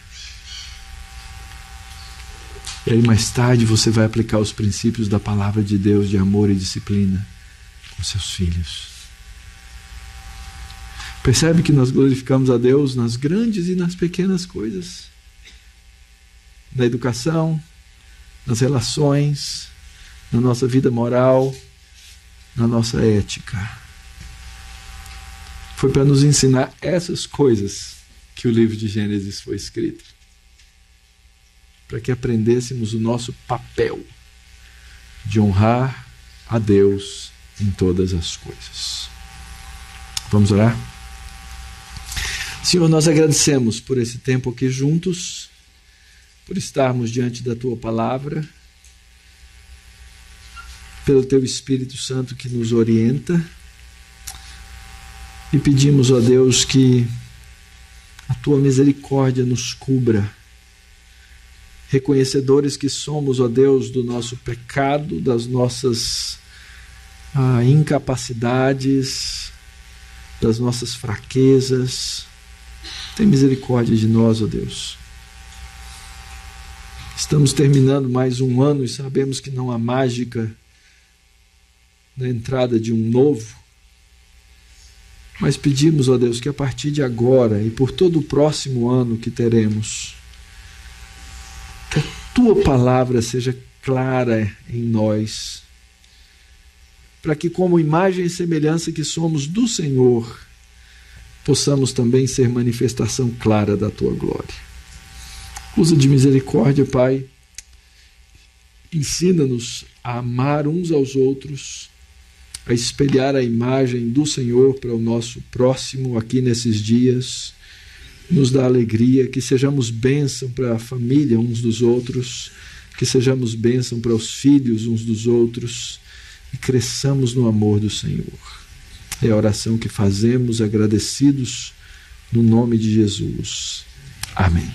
E aí mais tarde você vai aplicar os princípios da palavra de Deus de amor e disciplina com seus filhos. Percebe que nós glorificamos a Deus nas grandes e nas pequenas coisas. Na educação, nas relações, na nossa vida moral, na nossa ética. Foi para nos ensinar essas coisas que o livro de Gênesis foi escrito. Para que aprendêssemos o nosso papel de honrar a Deus em todas as coisas. Vamos orar? Senhor, nós agradecemos por esse tempo aqui juntos, por estarmos diante da Tua palavra, pelo Teu Espírito Santo que nos orienta, e pedimos, ó Deus, que a Tua misericórdia nos cubra, reconhecedores que somos, ó Deus, do nosso pecado, das nossas incapacidades, das nossas fraquezas. Tem misericórdia de nós, ó Deus. Estamos terminando mais um ano e sabemos que não há mágica na entrada de um novo. Mas pedimos, ó Deus, que a partir de agora e por todo o próximo ano que teremos, que a Tua palavra seja clara em nós, para que, como imagem e semelhança que somos do Senhor, possamos também ser manifestação clara da Tua glória. Usa de misericórdia, Pai. Ensina-nos a amar uns aos outros, a espelhar a imagem do Senhor para o nosso próximo aqui nesses dias. Nos dá alegria, que sejamos bênção para a família uns dos outros, que sejamos bênção para os filhos uns dos outros e cresçamos no amor do Senhor. É a oração que fazemos agradecidos no nome de Jesus. Amém.